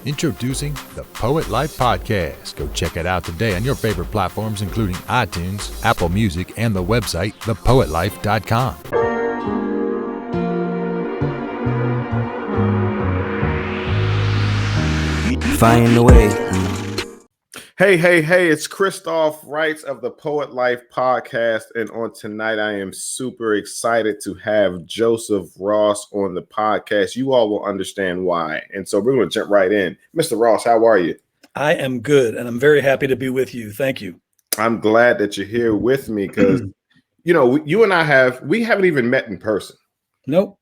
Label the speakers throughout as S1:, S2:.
S1: Introducing the Poet Life Podcast. Go check it out today on your favorite platforms, including iTunes, Apple Music, and the website, thepoetlife.com.
S2: Find the way.
S3: Hey, it's Christoph Wrights of the Poet Life Podcast. And on tonight, I am super excited to have Joseph Ross on the podcast. You all will understand why. And so we're going to jump right in. Mr. Ross, how are you?
S4: I am good, and I'm very happy to be with you. Thank you.
S3: I'm glad that you're here with me because, you and I haven't even met in person.
S4: Nope.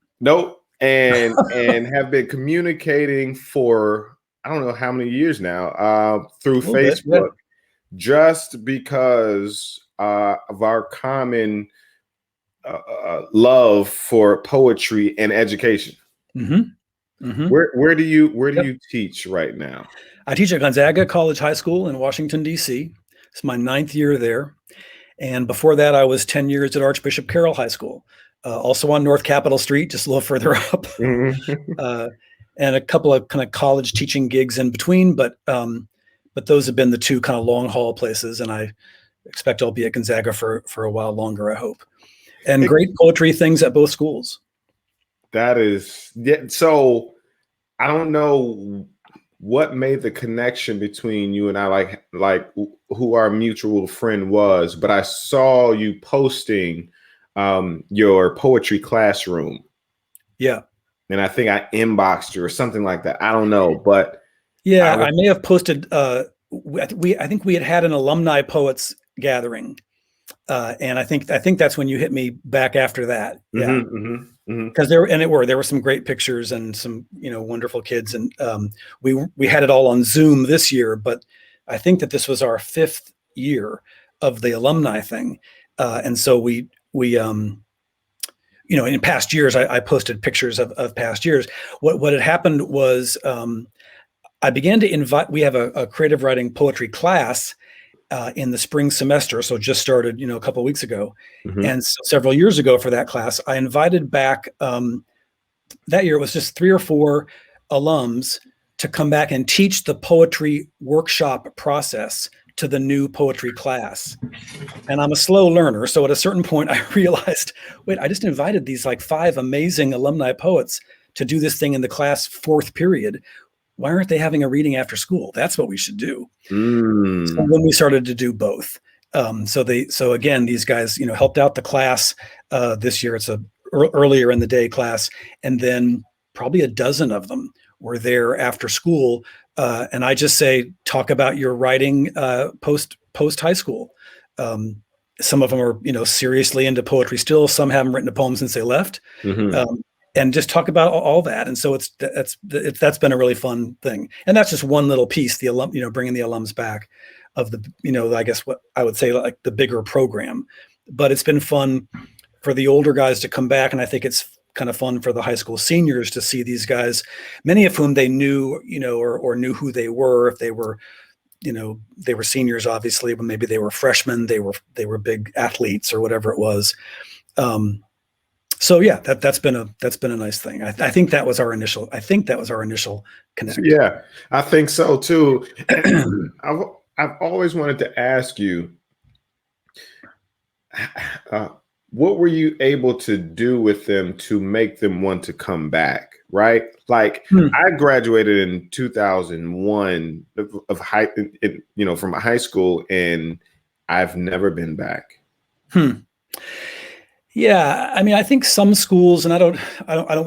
S3: And have been communicating for I don't know how many years now, through Facebook, just because of our common love for poetry and education.
S4: Mm-hmm. Mm-hmm.
S3: Where do you teach right now?
S4: I teach at Gonzaga College High School in Washington, D.C. It's my 9th year there. And before that, I was 10 years at Archbishop Carroll High School, also on North Capitol Street, just a little further up. Mm-hmm. And a couple of kind of college teaching gigs in between, but those have been the two kind of long haul places, and I expect I'll be at Gonzaga for a while longer, I hope. And great poetry things at both schools.
S3: That is, yeah. So I don't know what made the connection between you and I, like who our mutual friend was, but I saw you posting your poetry classroom.
S4: Yeah.
S3: And I think I inboxed you or something like that. I don't know, but
S4: yeah, I may have posted. I think we had an alumni poets gathering, and I think that's when you hit me back after that. Yeah, because there were some great pictures and some wonderful kids, and we had it all on Zoom this year. But I think that this was our 5th year of the alumni thing, and so we in past years, I posted pictures of past years. What had happened was I began to invite. We have a creative writing poetry class in the spring semester, so just started a couple of weeks ago. Mm-hmm. And so several years ago for that class, I invited back. That year it was just 3 or 4 alums to come back and teach the poetry workshop process to the new poetry class. And I'm a slow learner. So at a certain point I realized, wait, I just invited these 5 amazing alumni poets to do this thing in the class 4th period. Why aren't they having a reading after school? That's what we should do. So when we started to do both. So again, these guys, helped out the class this year. It's a earlier in the day class. And then probably a dozen of them were there after school. And I just say, talk about your writing post high school. Some of them are, seriously into poetry still. Some haven't written a poem since they left, and just talk about all that. And so that's been a really fun thing. And that's just one little piece. The bringing the alums back of the, I guess what I would say like the bigger program. But it's been fun for the older guys to come back, and I think it's kind of fun for the high school seniors to see these guys, many of whom they knew, or knew who they were. If they were, they were seniors, obviously, but maybe they were freshmen, they were big athletes or whatever it was. So yeah, that's been a nice thing. I think that was our initial connection.
S3: Yeah, I think so too. I've always wanted to ask you, what were you able to do with them to make them want to come back? Right? Like I graduated in 2001 from high school, and I've never been back.
S4: Yeah, I mean, I think some schools, and I don't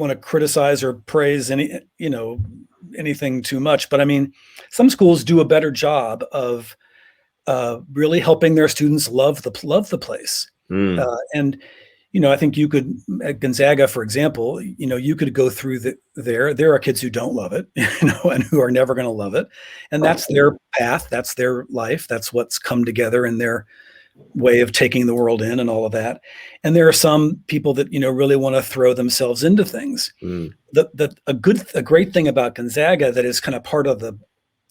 S4: want to criticize or praise anything too much, but I mean, some schools do a better job of really helping their students love the place. And I think you could, at Gonzaga, for example, you could go through there are kids who don't love it, and who are never going to love it. And that's their path. That's their life. That's what's come together in their way of taking the world in and all of that. And there are some people that, really want to throw themselves into things. A great thing about Gonzaga that is kind of part of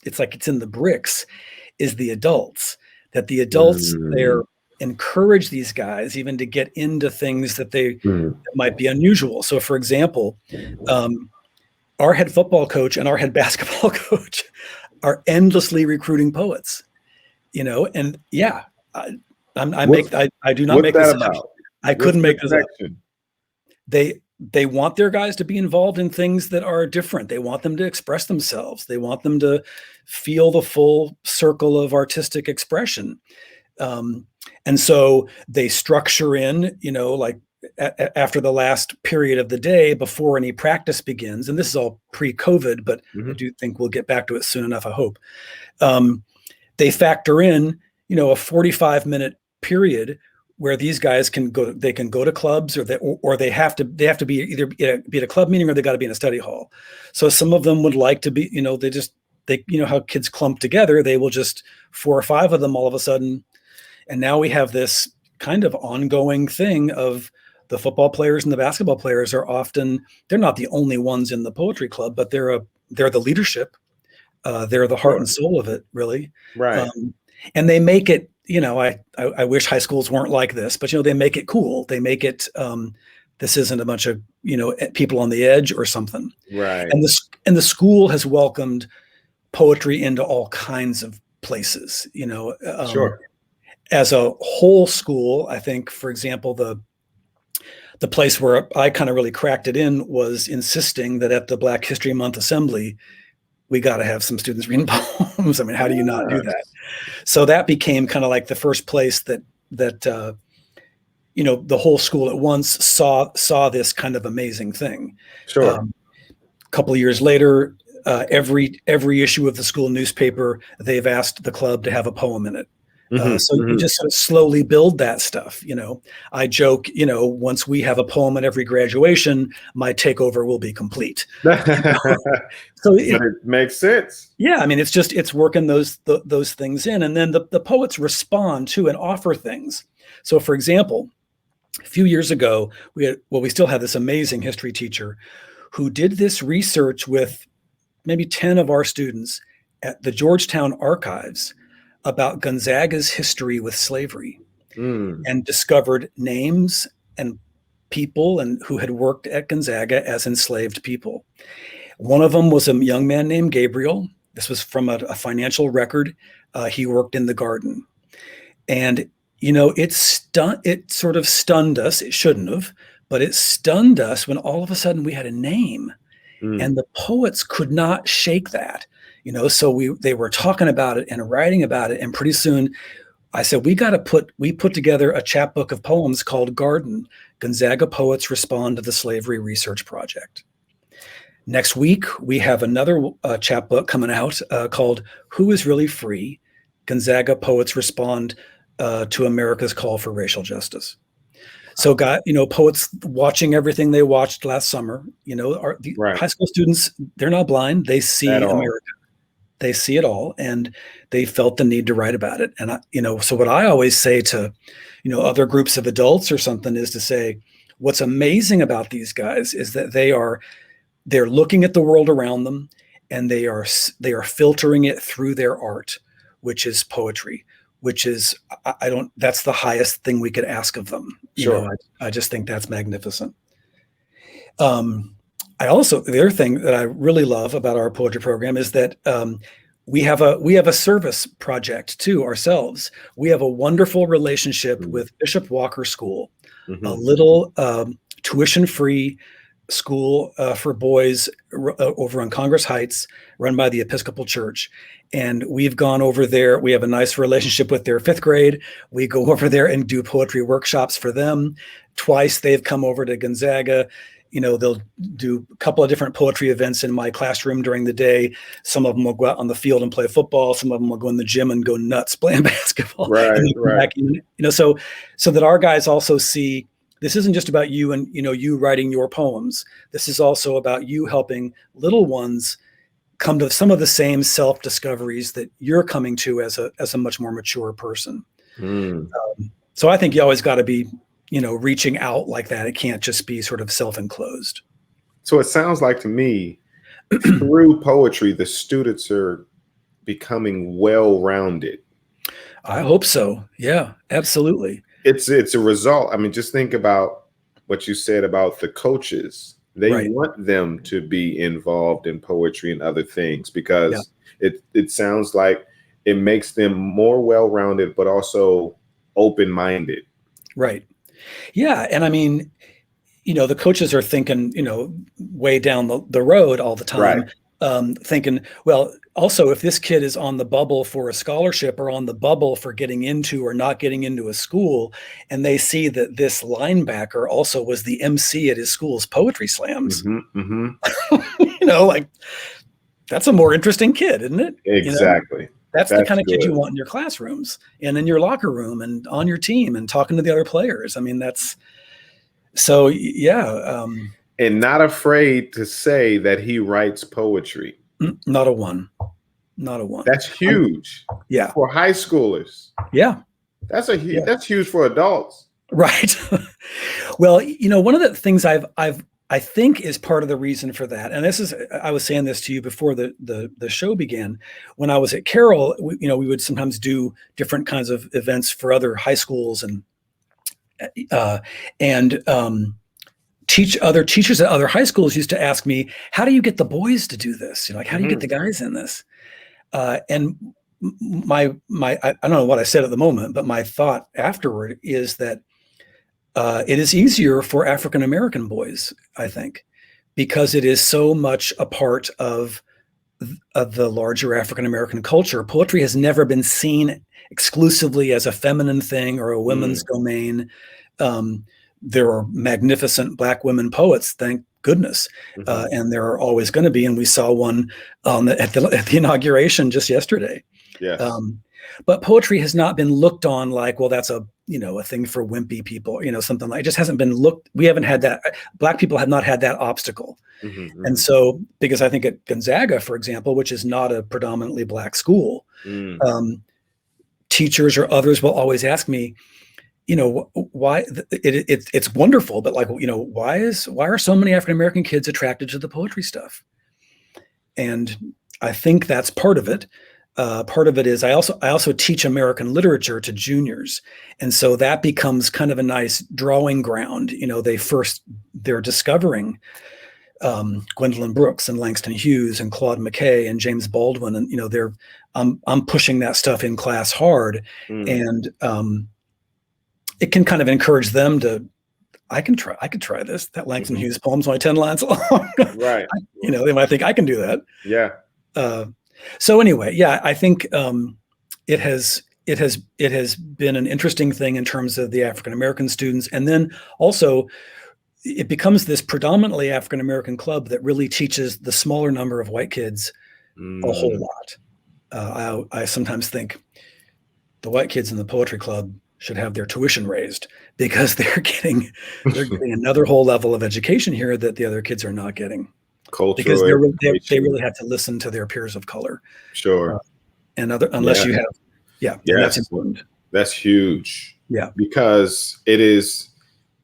S4: it's in the bricks is the adults, that the adults there encourage these guys even to get into things that that might be unusual. So for example, our head football coach and our head basketball coach are endlessly recruiting poets, and yeah, I do not
S3: What's
S4: make this
S3: that
S4: up.
S3: about?
S4: I
S3: What's
S4: couldn't
S3: the
S4: make this up.
S3: connection?
S4: They want their guys to be involved in things that are different. They want them to express themselves. They want them to feel the full circle of artistic expression. And so they structure in, like after the last period of the day before any practice begins. And this is all pre-COVID, but I do think we'll get back to it soon enough, I hope. They factor in, a 45-minute period where these guys can go. They can go to clubs, or they have to be either be at a club meeting, or they got to be in a study hall. So some of them would like to be, how kids clump together. They will just 4 or 5 of them all of a sudden, and now we have this kind of ongoing thing of the football players and the basketball players are often, they're not the only ones in the poetry club, but they're the leadership. They're the heart and soul of it, really.
S3: Right.
S4: And they make it, I wish high schools weren't like this, but, they make it cool. They make it, this isn't a bunch of, people on the edge or something.
S3: Right.
S4: And the school has welcomed poetry into all kinds of places,
S3: Sure.
S4: As a whole school. I think, for example, the place where I kind of really cracked it in was insisting that at the Black History Month assembly, we got to have some students reading poems. I mean, how do you not do that? So that became kind of like the first place that the whole school at once saw this kind of amazing thing.
S3: Sure.
S4: A couple of years later, every issue of the school newspaper, they've asked the club to have a poem in it. You just sort of slowly build that stuff. I joke, once we have a poem at every graduation, my takeover will be complete. So
S3: it makes sense.
S4: Yeah. I mean, it's working those things in, and then the poets respond to and offer things. So for example, a few years ago, we still have this amazing history teacher who did this research with maybe 10 of our students at the Georgetown Archives about Gonzaga's history with slavery, and discovered names and people and who had worked at Gonzaga as enslaved people. One of them was a young man named Gabriel. This was from a financial record. He worked in the garden, and it sort of stunned us. It shouldn't have, but it stunned us when all of a sudden we had a name, and the poets could not shake that. So they were talking about it and writing about it. And pretty soon I said, we put together a chapbook of poems called Garden, Gonzaga Poets Respond to the Slavery Research Project. Next week, we have another chapbook coming out called Who is Really Free? Gonzaga Poets Respond to America's Call for Racial Justice. So poets watching everything they watched last summer, high school students, they're not blind. They see America. They see it all, and they felt the need to write about it. And so what I always say to, other groups of adults or something is to say, what's amazing about these guys is that they're looking at the world around them, and they are filtering it through their art, which is poetry, which is, that's the highest thing we could ask of them.
S3: Sure.
S4: I just think that's magnificent. The other thing that I really love about our poetry program is that we have a service project too ourselves. We have a wonderful relationship with Bishop Walker School, a little tuition-free school for boys over on Congress Heights, run by the Episcopal Church. And we've gone over there. We have a nice relationship with their 5th grade. We go over there and do poetry workshops for them. Twice they've come over to Gonzaga. They'll do a couple of different poetry events in my classroom during the day. Some of them will go out on the field and play football. Some of them will go in the gym and go nuts playing basketball.
S3: Right.
S4: So that our guys also see this isn't just about you and, you writing your poems. This is also about you helping little ones come to some of the same self-discoveries that you're coming to as a much more mature person. So I think you always got to be, reaching out like that. It can't just be sort of self-enclosed.
S3: So it sounds like to me, through poetry, the students are becoming well-rounded.
S4: I hope so. Yeah, absolutely.
S3: It's a result. I mean, just think about what you said about the coaches. They
S4: Right.
S3: want them to be involved in poetry and other things
S4: Yeah.
S3: because it sounds like it makes them more well-rounded, but also open-minded.
S4: Right. Yeah. And I mean, the coaches are thinking, way down the road all the
S3: Right.
S4: time, thinking, well, also, if this kid is on the bubble for a scholarship or on the bubble for getting into or not getting into a school, and they see that this linebacker also was the MC at his school's poetry slams, like that's a more interesting kid, isn't it?
S3: Exactly.
S4: That's the kind of kid you
S3: good.
S4: want in your classrooms and in your locker room and on your team and talking to the other players. I mean, so, yeah.
S3: And not afraid to say that he writes poetry.
S4: Not a one. Not a one.
S3: That's huge.
S4: Yeah.
S3: For high schoolers.
S4: Yeah.
S3: That's huge for adults.
S4: Right. Well, one of the things I think is part of the reason for that, and I was saying this to you before the show began. When I was at Carroll, we would sometimes do different kinds of events for other high schools and other teachers at other high schools used to ask me, how do you get the boys to do this? Like, how do you get the guys in this? And I don't know what I said at the moment, but my thought afterward is that it is easier for African-American boys, I think, because it is so much a part of the larger African-American culture. Poetry has never been seen exclusively as a feminine thing or a women's domain. There are magnificent Black women poets, thank goodness. And there are always going to be. And we saw one at the inauguration just yesterday.
S3: Yes.
S4: But poetry has not been looked on like, well, that's a thing for wimpy people, something like, it just hasn't been looked. We haven't had that. Black people have not had that obstacle. And so, because I think at Gonzaga, for example, which is not a predominantly Black school, teachers or others will always ask me, why it's wonderful, but like, why are so many African-American kids attracted to the poetry stuff? And I think that's part of it. Part of it is I also teach American literature to juniors. And so that becomes kind of a nice drawing ground. They're discovering Gwendolyn Brooks and Langston Hughes and Claude McKay and James Baldwin. And, I'm pushing that stuff in class hard. And it can kind of encourage them to, I could try this. That Langston Hughes poem's only 10 lines long.
S3: Right.
S4: They might think I can do that.
S3: Yeah.
S4: So anyway, yeah, I think it has been an interesting thing in terms of the African-American students. And then also it becomes this predominantly African-American club that really teaches the smaller number of white kids a whole lot. I sometimes think the white kids in the poetry club should have their tuition raised because they're getting another whole level of education here that the other kids are not getting.
S3: Cultural,
S4: because they really have to listen to their peers of color.
S3: Sure.
S4: Unless you have,
S3: yes,
S4: that's important.
S3: That's huge.
S4: Yeah.
S3: Because it is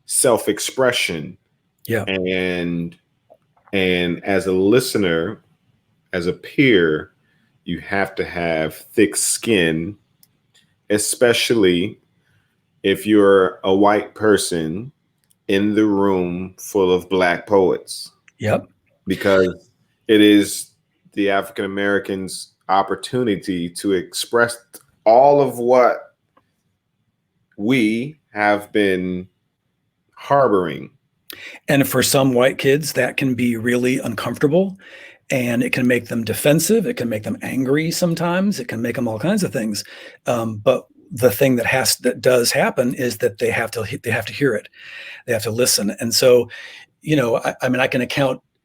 S3: self-expression.
S4: Yeah.
S3: And as a listener, as a peer, you have to have thick skin, especially if you're a white person in the room full of Black poets.
S4: Yep.
S3: Because it is the African Americans' opportunity to express all of what we have been harboring.
S4: And for some white kids, that can be really uncomfortable, and it can make them defensive. It can make them angry sometimes. It can make them all kinds of things. But the thing that does happen is that they have to hear it. They have to listen. And so,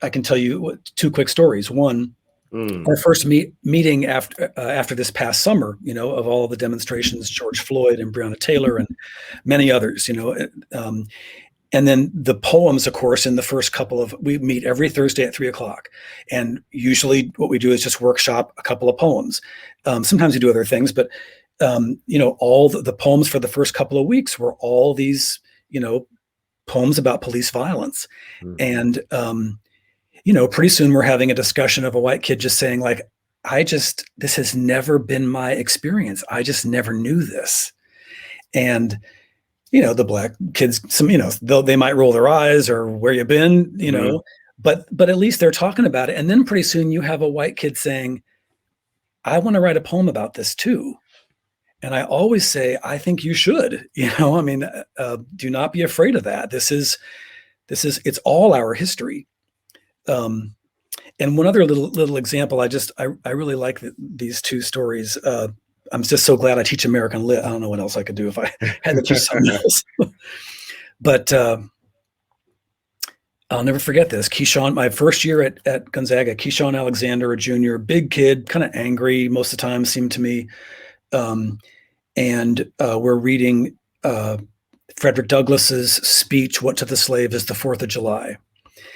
S4: I can tell you two quick stories. One, our first meeting after this past summer, of all the demonstrations, George Floyd and Breonna Taylor and many others, and then the poems, of course, in the first we meet every Thursday at 3:00. And usually what we do is just workshop a couple of poems. Sometimes we do other things, but, all the poems for the first couple of weeks were all these, poems about police violence. And, pretty soon we're having a discussion of a white kid just saying like, this has never been my experience. I just never knew this. And the black kids, they might roll their eyes or where you been, but at least they're talking about it. And then pretty soon you have a white kid saying, I want to write a poem about this too. And I always say, I think you should, do not be afraid of that. It's all our history. And one other little example, I really like these two stories. I'm just so glad I teach American Lit. I don't know what else I could do if I had to teach something else. But I'll never forget this. Keyshawn, my first year at Gonzaga, Keyshawn Alexander, a junior, big kid, kind of angry most of the time, seemed to me. And we're reading Frederick Douglass's speech, "What to the Slave is the 4th of July."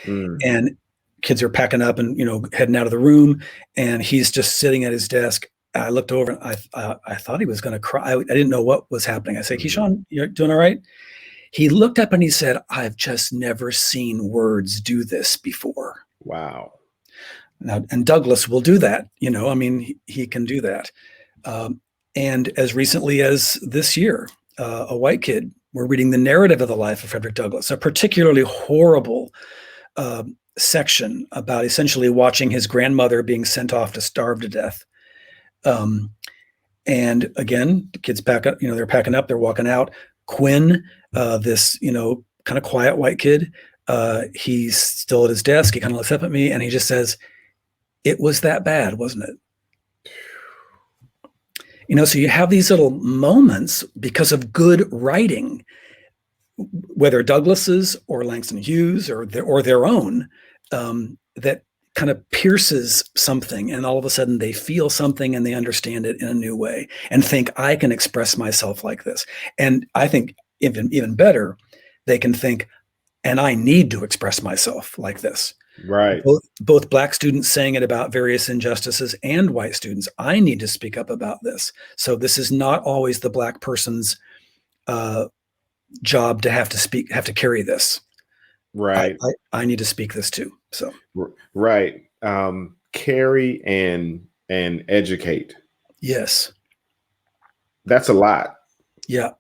S4: And kids are packing up and, heading out of the room. And he's just sitting at his desk. I looked over and I thought he was going to cry. I didn't know what was happening. I said, Keyshawn, you're doing all right? He looked up and he said, I've just never seen words do this before.
S3: Wow.
S4: Now, and Douglass will do that. He can do that. And as recently as this year, a white kid, we're reading the narrative of the life of Frederick Douglass, a particularly horrible section about essentially watching his grandmother being sent off to starve to death. And again, the kids pack up, they're packing up, they're walking out. Quinn, this, kind of quiet white kid, he's still at his desk. He kind of looks up at me and he just says, it was that bad, wasn't it? So you have these little moments because of good writing, whether Douglass's or Langston Hughes or their own, that kind of pierces something, and all of a sudden they feel something and they understand it in a new way and think, I can express myself like this. And I think even better, they can think, and I need to express myself like this.
S3: Right.
S4: Both Black students saying it about various injustices and white students. I need to speak up about this. So this is not always the Black person's job to have to carry this.
S3: Right.
S4: I need to speak this too. So
S3: right. Carry and educate.
S4: Yes.
S3: That's a lot.
S4: Yeah.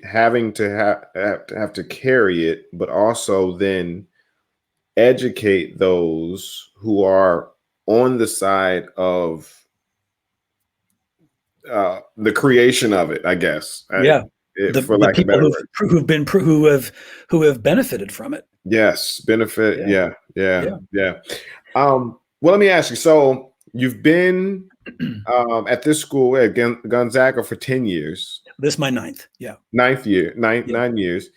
S3: Having to have to carry it, but also then educate those who are on the side of the creation of it, I guess.
S4: Yeah.
S3: For lack of better word,
S4: who have benefited from it.
S3: Yes, benefit. Yeah. Well, let me ask you. So you've been at this school at Gonzaga for 10 years.
S4: This is my ninth. Yeah.
S3: Ninth year, 9 years.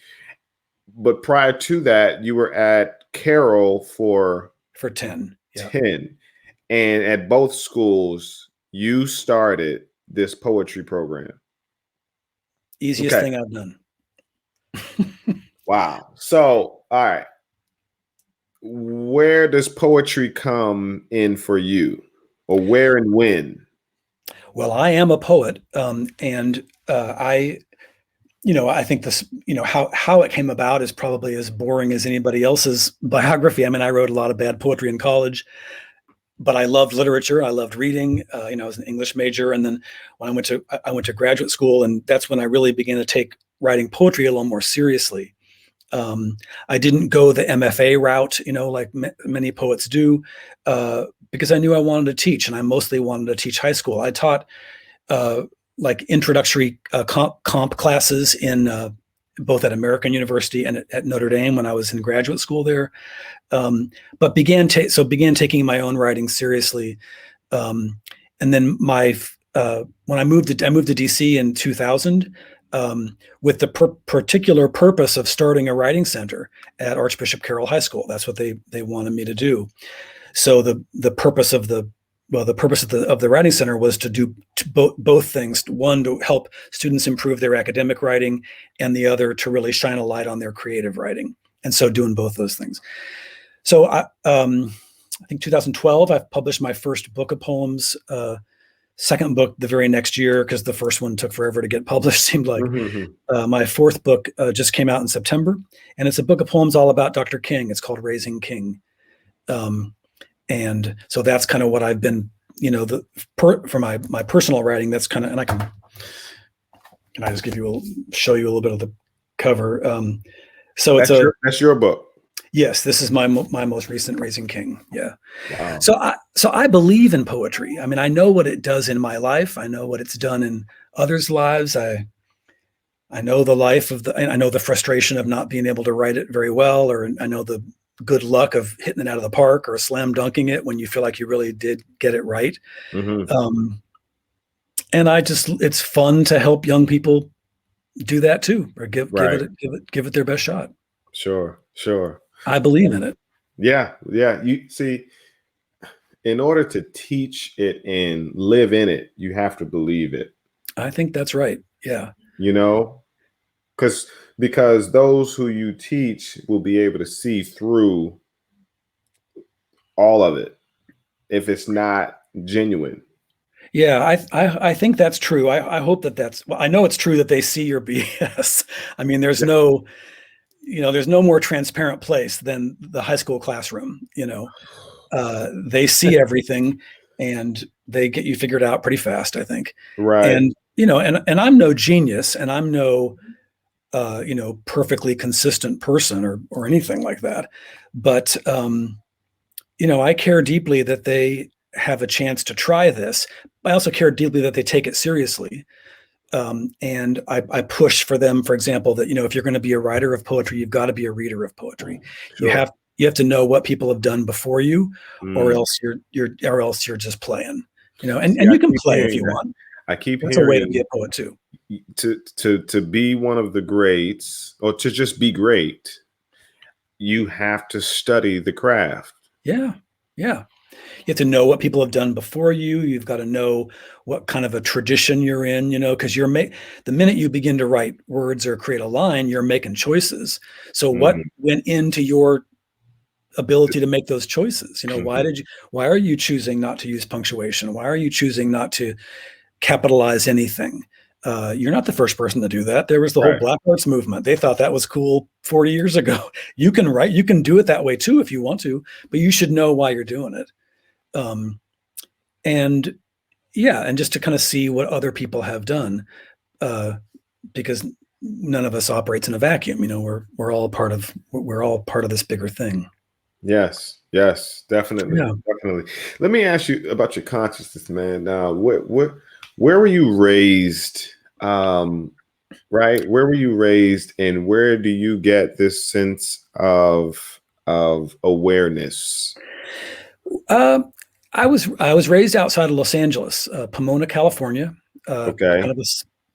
S3: But prior to that, you were at Carroll for
S4: 10. Yeah.
S3: 10. And at both schools, you started this poetry program.
S4: Easiest thing I've done.
S3: Wow. So, all right. Where does poetry come in for you, or where and when?
S4: Well, I am a poet. And I think this, how it came about is probably as boring as anybody else's biography. I mean, I wrote a lot of bad poetry in college, but I loved literature. I loved reading. I was an English major. And then when I went to graduate school, and that's when I really began to take writing poetry a little more seriously. I didn't go the MFA route, like many poets do, because I knew I wanted to teach, and I mostly wanted to teach high school. I taught like introductory comp classes in both at American University and at Notre Dame when I was in graduate school there, but began taking my own writing seriously. And then when I moved to DC in 2000, with the particular purpose of starting a writing center at Archbishop Carroll High School. That's what they wanted me to do. So the purpose of the writing center was to do both things. One, to help students improve their academic writing, and the other to really shine a light on their creative writing. And so doing both those things. So I think 2012, I published my first book of poems. Second book the very next year, because the first one took forever to get published, seemed like. My fourth book just came out in September, and it's a book of poems all about Dr. King. It's called Raising King. And so that's kind of what I've been, for my personal writing, that's kind of, and I can can I just show you a little bit of the cover? So it's
S3: that's your book.
S4: Yes, this is my most recent Raising King. Yeah.
S3: Wow.
S4: So I believe in poetry. I mean, I know what it does in my life. I know what it's done in others' lives. I know I know the frustration of not being able to write it very well, or I know the good luck of hitting it out of the park or slam dunking it when you feel like you really did get it right.
S3: Mm-hmm.
S4: And it's fun to help young people do that too, or give it their best shot.
S3: Sure.
S4: I believe in it.
S3: Yeah. You see, in order to teach it and live in it, you have to believe it.
S4: I think that's right. Yeah.
S3: You know, because those who you teach will be able to see through all of it if it's not genuine.
S4: Yeah, I think that's true. I hope well, I know it's true that they see your BS. I mean, there's no more transparent place than the high school classroom. They see everything and they get you figured out pretty fast, I think.
S3: Right.
S4: And, and I'm no genius, and I'm no, perfectly consistent person or anything like that. But, I care deeply that they have a chance to try this. I also care deeply that they take it seriously. And I push for them, for example, that, if you're going to be a writer of poetry, you've got to be a reader of poetry.
S3: Sure.
S4: You have to know what people have done before you, or
S3: Mm.
S4: else you're just playing, and you can play if you want.
S3: I keep
S4: That's
S3: hearing
S4: a way to be a poet too.
S3: To be one of the greats, or to just be great, you have to study the craft.
S4: Yeah. You have to know what people have done before you. You've got to know what kind of a tradition you're in, because the minute you begin to write words or create a line, you're making choices. So what went into your ability to make those choices? Why are you choosing not to use punctuation? Why are you choosing not to capitalize anything? You're not the first person to do that. There was the whole Black Arts movement. They thought that was cool 40 years ago. You can do it that way too if you want to, but you should know why you're doing it. And just to kind of see what other people have done, because none of us operates in a vacuum. We're all part of this bigger thing.
S3: Yes, definitely.
S4: Yeah.
S3: Definitely. Let me ask you about your consciousness, man. Where were you raised? Right? Where were you raised, and where do you get this sense of awareness?
S4: I was raised outside of Los Angeles, Pomona, California.
S3: Okay.
S4: Kind of a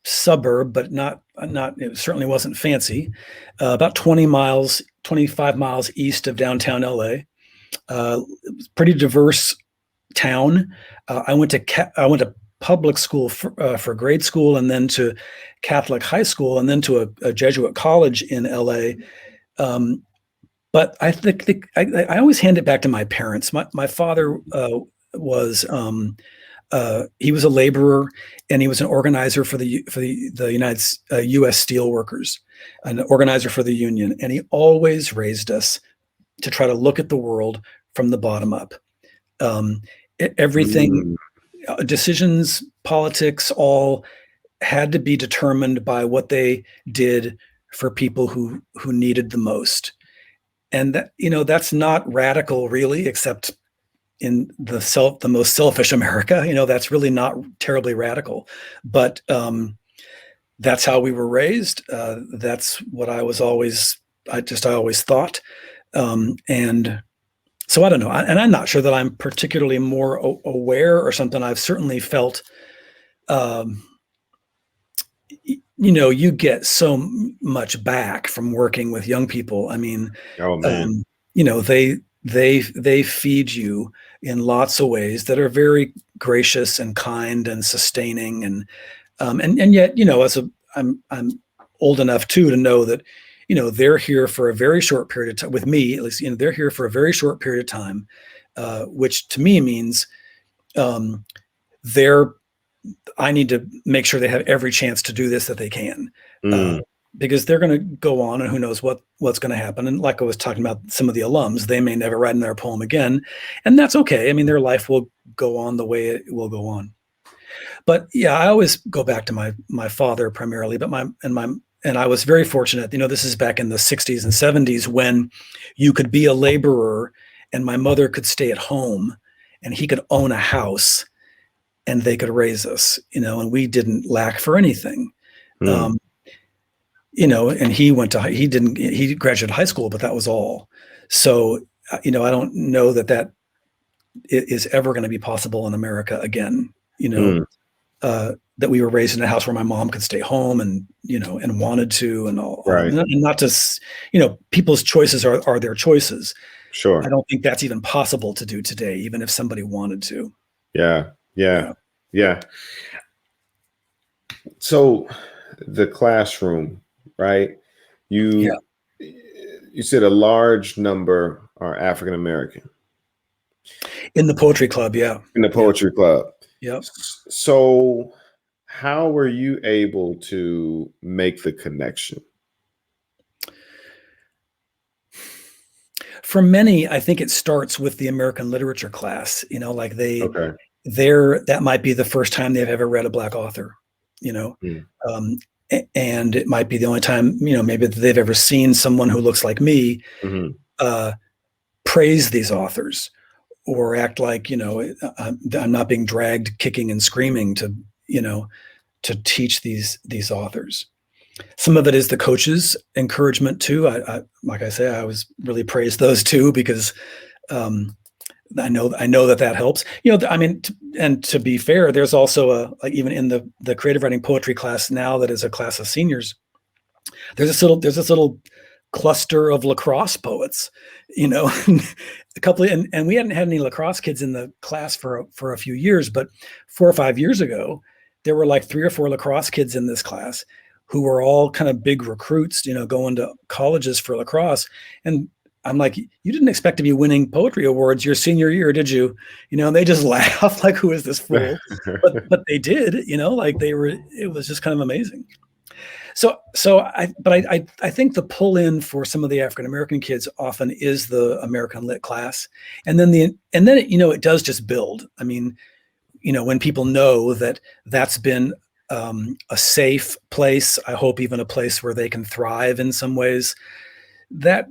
S4: suburb, but not. It certainly wasn't fancy. About 25 miles east of downtown LA. Pretty diverse town. I went to public school for grade school, and then to Catholic high school, and then to a Jesuit college in LA. But I think I always hand it back to my parents. My father was he was a laborer, and he was an organizer for the United U.S. Steel Workers, an organizer for the union, and he always raised us to try to look at the world from the bottom up. Everything, decisions, politics, all had to be determined by what they did for people who needed the most. And that, that's not radical really, except in the most selfish America. That's really not terribly radical, but that's how we were raised. That's what I always thought. And so I don't know. And I'm not sure that I'm particularly more aware or something. I've certainly felt, you get so much back from working with young people. I mean, they feed you in lots of ways that are very gracious and kind and sustaining. And yet, I'm old enough too to know that, they're here for a very short period of time with me, at least, they're here for a very short period of time, which to me means, I need to make sure they have every chance to do this that they can, because they're going to go on, and who knows what's going to happen. And like I was talking about, some of the alums, they may never write in their poem again, and that's okay. I mean, their life will go on the way it will go on. But yeah, I always go back to my father primarily, but and I was very fortunate. This is back in the 60s and 70s when you could be a laborer and my mother could stay at home and he could own a house and they could raise us, and we didn't lack for anything.
S3: Mm.
S4: And he graduated high school, but that was all. So, I don't know that is ever going to be possible in America again,
S3: Mm.
S4: that we were raised in a house where my mom could stay home and, and wanted to, and all,
S3: Right.
S4: and not just, people's choices are their choices.
S3: Sure.
S4: I don't think that's even possible to do today, even if somebody wanted to.
S3: Yeah. So the classroom, right? You said a large number are African American
S4: In the poetry club. Yeah.
S3: in the poetry club.
S4: Yep.
S3: So how were you able to make the connection?
S4: For many, I think it starts with the American literature class, like
S3: Okay.
S4: that might be the first time they've ever read a Black author,
S3: Mm.
S4: and it might be the only time, maybe that they've ever seen someone who looks like me
S3: Mhm.
S4: praise these authors or act like, I'm not being dragged kicking and screaming to teach these authors. Some of it is the coach's encouragement too. Like I say, I always really praise those too, because I know that helps. And to be fair, there's also even in the creative writing poetry class now that is a class of seniors, there's this little cluster of lacrosse poets, a couple and we hadn't had any lacrosse kids in the class for a few years, but 4 or 5 years ago, there were like 3 or 4 lacrosse kids in this class who were all kind of big recruits, going to colleges for lacrosse. And I'm like, you didn't expect to be winning poetry awards your senior year, did you? And they just laughed like, who is this fool? But they did, it was just kind of amazing. So I think the pull in for some of the African American kids often is the American Lit class, and then it does just build. I mean, when people know that that's been a safe place, I hope even a place where they can thrive in some ways, that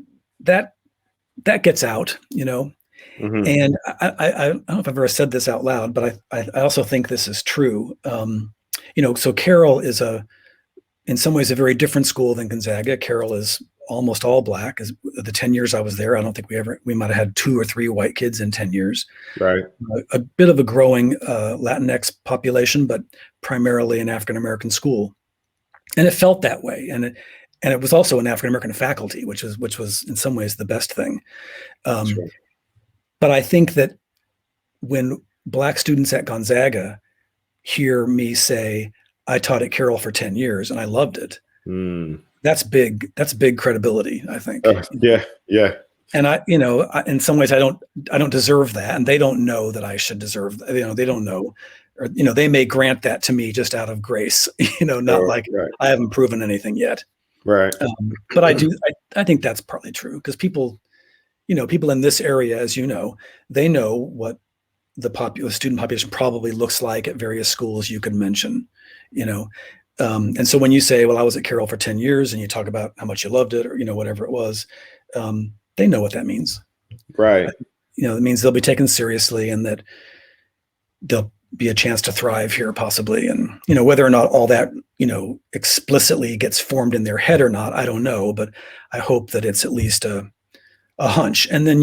S4: gets out.
S3: Mhm.
S4: And I don't know if I've ever said this out loud, but I also think this is true. So Carroll is in some ways a very different school than Gonzaga. Carroll is almost all Black. As the 10 years I was there, I don't think we might have had 2 or 3 white kids in 10 years.
S3: Right.
S4: A bit of a growing Latinx population, but primarily an African American school, and it felt that way. And it was also an African American faculty, which was in some ways the best thing.
S3: Sure.
S4: But I think that when Black students at Gonzaga hear me say, I taught at Carroll for 10 years and I loved it.
S3: Mm.
S4: That's big. That's big credibility, I think.
S3: Yeah.
S4: And in some ways I don't deserve that. And they don't know that I should deserve that. They don't know, or, they may grant that to me just out of grace, not like
S3: right.
S4: I haven't proven anything yet.
S3: Right.
S4: But I think that's partly true, because people in this area, as they know what the student population probably looks like at various schools you could mention, and so when you say, well, I was at Carroll for 10 years and you talk about how much you loved it, or, whatever it was, they know what that means.
S3: Right.
S4: It means they'll be taken seriously and that there'll be a chance to thrive here possibly. And, whether or not all that, explicitly gets formed in their head or not, I don't know, but I hope that it's at least a hunch. And then,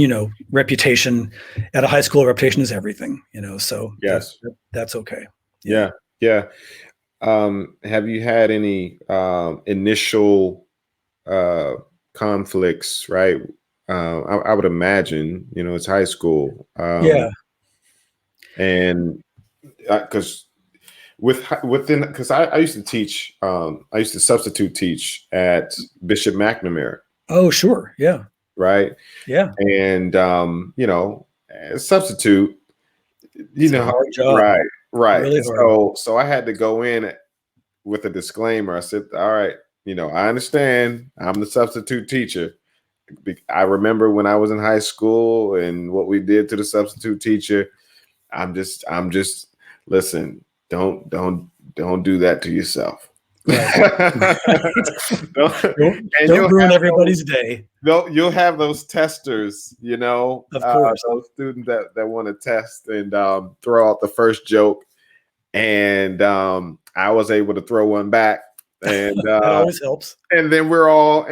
S4: reputation at a high school, reputation is everything, so
S3: Yes.
S4: that's okay.
S3: Yeah. Have you had any initial conflicts, right? I would imagine, it's high school. And because because I used to teach, I used to substitute teach at Bishop McNamara.
S4: Oh, sure. Yeah.
S3: Right.
S4: Yeah.
S3: And, substitute,
S4: It's a hard job.
S3: Right.
S4: Really hard.
S3: So I had to go in with a disclaimer. I said, all right, I understand I'm the substitute teacher. I remember when I was in high school and what we did to the substitute teacher. I'm just listen, don't do that to yourself.
S4: Right.
S3: And
S4: don't ruin everybody's day.
S3: You'll have those testers,
S4: Of course.
S3: those students that want to test and throw out the first joke. And I was able to throw one back, and
S4: That always helps.
S3: And then we're all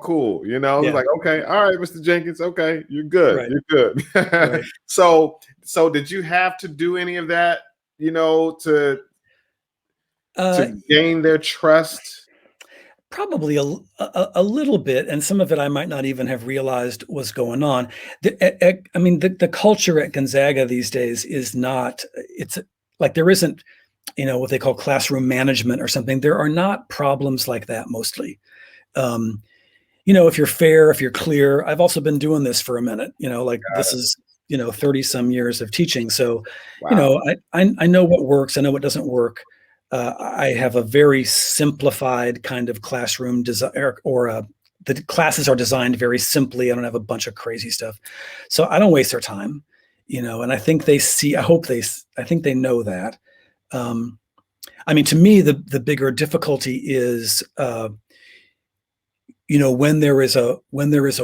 S3: cool,
S4: Yeah.
S3: Like, okay, all right, Mr. Jenkins, okay, you're good,
S4: Right.
S3: you're good.
S4: Right.
S3: So did you have to do any of that, to gain their trust?
S4: Probably a little bit, and some of it I might not even have realized was going on. The culture at Gonzaga these days is not. It's like there isn't, what they call classroom management or something. There are not problems like that mostly. If you're fair, if you're clear. I've also been doing this for a minute. This is 30 some years of teaching. So,
S3: Wow.
S4: I know what works. I know what doesn't work. I have a very simplified kind of classroom design, the classes are designed very simply. I don't have a bunch of crazy stuff, so I don't waste their time, and I think they see. I think they know that. To me, the bigger difficulty is, when there is a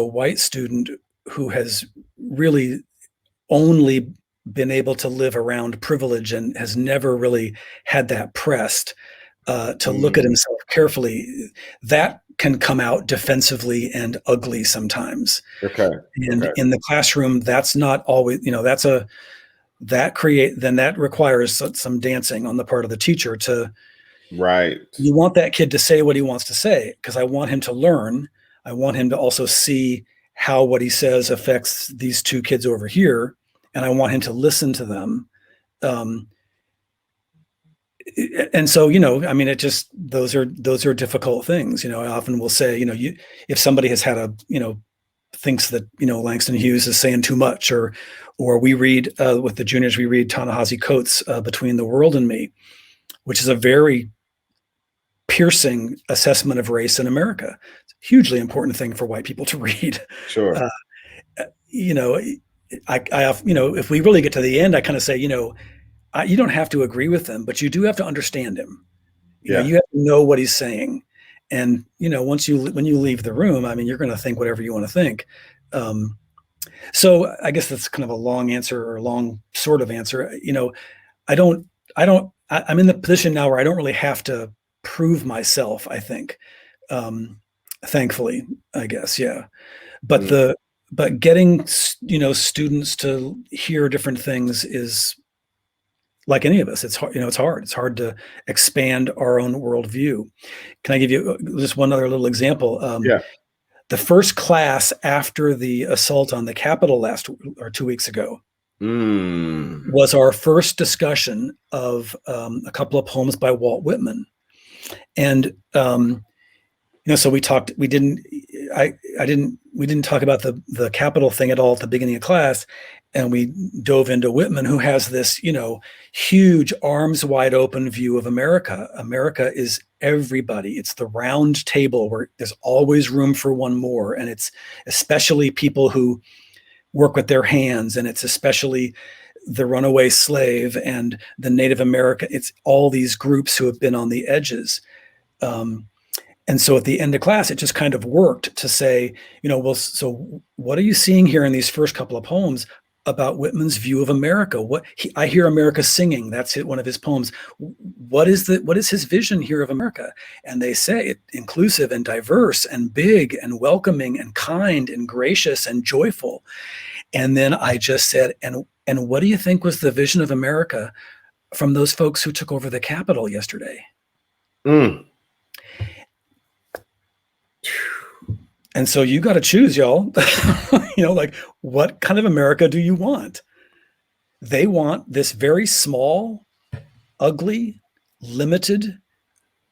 S4: white student who has really only been able to live around privilege and has never really had that pressed to look at himself carefully, that can come out defensively and ugly sometimes.
S3: Okay.
S4: And in the classroom, that's not always, that requires some dancing on the part of the teacher
S3: Right.
S4: You want that kid to say what he wants to say, because I want him to learn. I want him to also see how what he says affects these two kids over here. And I want him to listen to them. And so, those are difficult things. I often will say, if somebody has had thinks that, Langston Hughes is saying too much, or we read with the juniors, we read Ta-Nehisi Coates' Between the World and Me, which is a very piercing assessment of race in America. It's a hugely important thing for white people to read.
S3: Sure.
S4: If we really get to the end, I kind of say, you don't have to agree with him, but you do have to understand him. You have to know what he's saying. And, when you leave the room, you're going to think whatever you want to think. So I guess that's kind of a long answer, or a long sort of answer. I'm in the position now where I don't really have to prove myself, I think. Thankfully, I guess. Yeah. But but getting, students to hear different things is, like any of us, it's hard. It's hard. It's hard to expand our own worldview. Can I give you just one other little example? The first class after the assault on the Capitol 2 weeks ago was our first discussion of a couple of poems by Walt Whitman, and so we talked. We didn't talk about the Capitol thing at all at the beginning of class. And we dove into Whitman, who has this, huge arms wide open view of America. America is everybody. It's the round table where there's always room for one more. And it's especially people who work with their hands. And it's especially the runaway slave and the Native American. It's all these groups who have been on the edges. And so at the end of class, it just kind of worked to say, so what are you seeing here in these first couple of poems about Whitman's view of America? I hear America singing. That's one of his poems. What is his vision here of America? And they say it inclusive and diverse and big and welcoming and kind and gracious and joyful. And then I just said, and what do you think was the vision of America from those folks who took over the Capitol yesterday? And so you got to choose, y'all. Like, what kind of America do you want? They want this very small, ugly, limited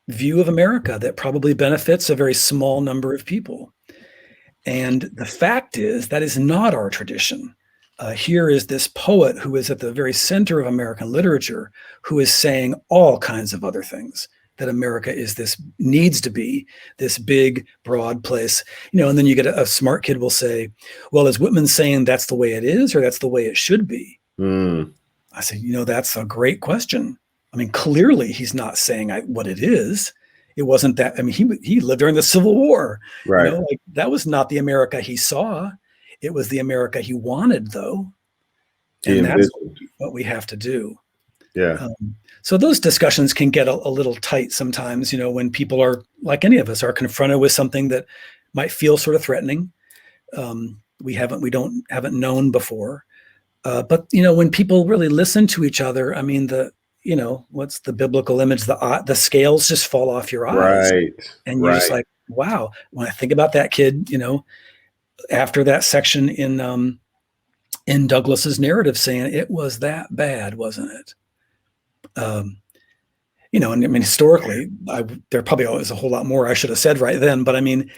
S4: view of America that probably benefits a very small number of people. And the fact is, that is not our tradition. Here is this poet who is at the very center of American literature, who is saying all kinds of other things. That America needs to be this big, broad place, and then you get a smart kid will say, well, is Whitman saying that's the way it is, or that's the way it should be? I say, that's a great question. I mean, clearly he's not saying what it is. It wasn't that. I mean, he lived during the Civil War.
S3: Right.
S4: Like that was not the America he saw. It was the America he wanted, though. And that's what we have to do.
S3: Yeah.
S4: So those discussions can get a little tight sometimes, when people are, like any of us, are confronted with something that might feel sort of threatening. We haven't known before. But when people really listen to each other, I mean, what's the biblical image? The scales just fall off your eyes.
S3: Right.
S4: And you're just like, wow, when I think about that kid, after that section in Douglas's narrative saying it was that bad, wasn't it? And I mean, historically, there probably was a whole lot more I should have said right then, but I mean,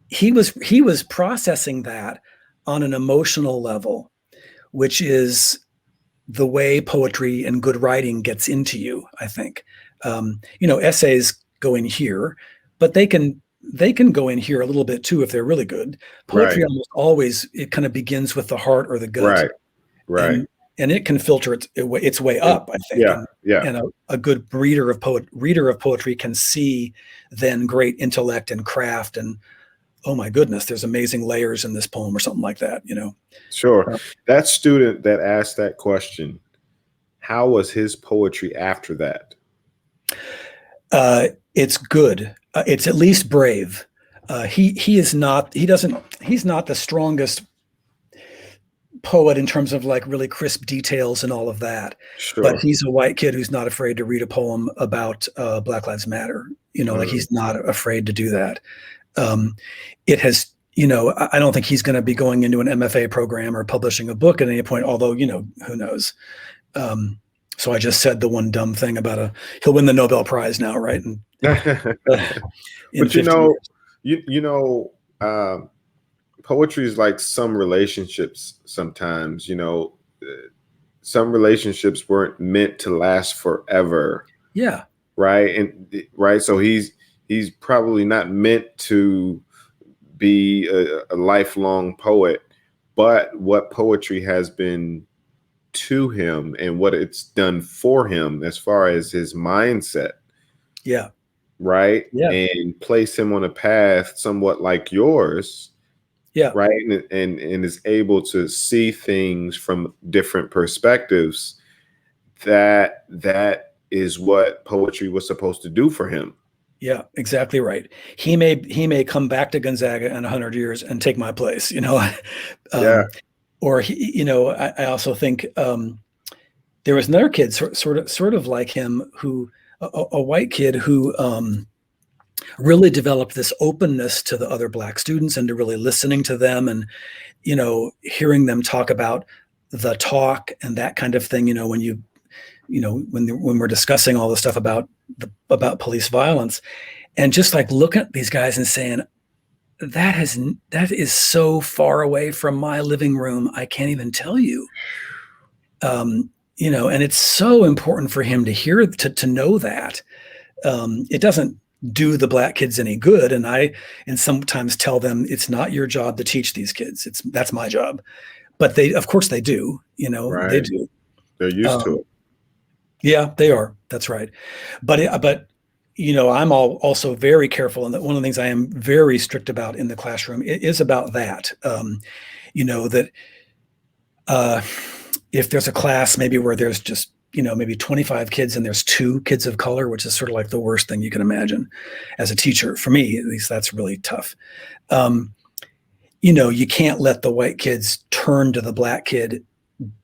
S4: he was processing that on an emotional level, which is the way poetry and good writing gets into you, I think. Essays go in here, but they can go in here a little bit too if they're really good. Poetry almost always, it kind of begins with the heart or the gut.
S3: Right.
S4: And it can filter its way up, I think. And a good reader of poetry can see then great intellect and craft and, oh my goodness, there's amazing layers in this poem or something like that,
S3: Sure. That student that asked that question, how was his poetry after that?
S4: It's good. It's at least brave. He's not the strongest poet in terms of like really crisp details and all of that.
S3: Sure.
S4: But he's a white kid who's not afraid to read a poem about Black Lives Matter. Like he's not afraid to do that. It has, I don't think he's going to be going into an MFA program or publishing a book at any point, although, who knows? So I just said the one dumb thing about he'll win the Nobel Prize now, right? And,
S3: but poetry is like some relationships sometimes, some relationships weren't meant to last forever.
S4: Yeah.
S3: Right. So he's probably not meant to be a lifelong poet, but what poetry has been to him and what it's done for him as far as his mindset.
S4: Yeah.
S3: Right.
S4: Yeah.
S3: And place him on a path somewhat like yours.
S4: Yeah.
S3: Right. And is able to see things from different perspectives. That is what poetry was supposed to do for him.
S4: Yeah, exactly right. He may come back to Gonzaga in 100 years and take my place,
S3: Yeah.
S4: Or I also think there was another kid sort of like him who a white kid who really developed this openness to the other Black students and to really listening to them and hearing them talk about the talk and that kind of thing. When we're discussing all the stuff about police violence, and just like looking at these guys and saying, that is so far away from my living room, I can't even tell you. And it's so important for him to hear, to know that. It doesn't do the Black kids any good, and sometimes tell them it's not your job to teach these kids. That's my job. But of course they do.
S3: Right.
S4: They do.
S3: They're used to it.
S4: Yeah, they are. That's right. But I'm also very careful, and that one of the things I am very strict about in the classroom is about that. That if there's a class maybe where there's just maybe 25 kids and there's 2 kids of color, which is sort of like the worst thing you can imagine as a teacher. For me, at least, that's really tough. You can't let the white kids turn to the Black kid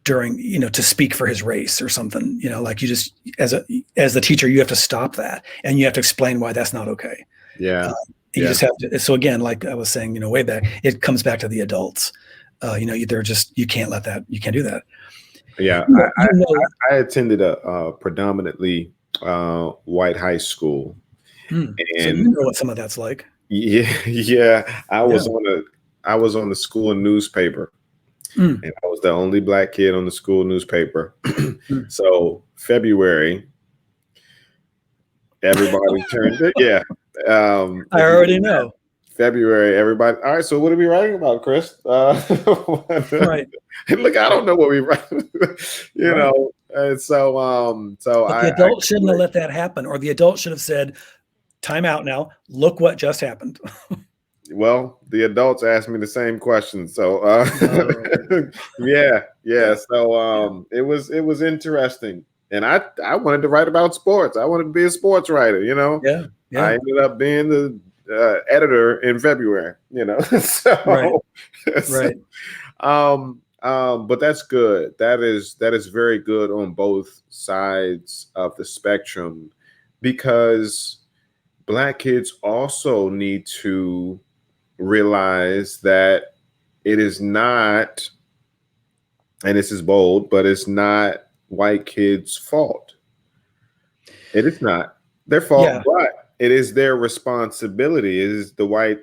S4: during, to speak for his race or something, like you just, as the teacher, you have to stop that and you have to explain why that's not okay.
S3: Yeah.
S4: You just have to. So again, like I was saying, way back, it comes back to the adults. They're just, you can't do that.
S3: Yeah. I attended a predominantly white high school.
S4: And so what some of that's like.
S3: Yeah. I was on the school newspaper. And I was the only Black kid on the school newspaper. So February, everybody turned it. Yeah.
S4: I already know.
S3: February, everybody. All right, so what are we writing about, Chris?
S4: Right.
S3: Look, I don't know what we write. you
S4: Right.
S3: know, and so
S4: But the adult shouldn't have let that happen, or the adult should have said, "Time out now. Look what just happened."
S3: Well, the adults asked me the same question, so yeah.
S4: Yeah.
S3: So it was interesting, and I wanted to write about sports. I wanted to be a sports writer.
S4: Yeah.
S3: I ended up being the editor in February. So
S4: Right. Right.
S3: but that's good. That is very good on both sides of the spectrum, because Black kids also need to realize that it is not, and this is bold, but it's not white kids' fault. It is not their fault,
S4: Yeah.
S3: but it is their responsibility. It is the white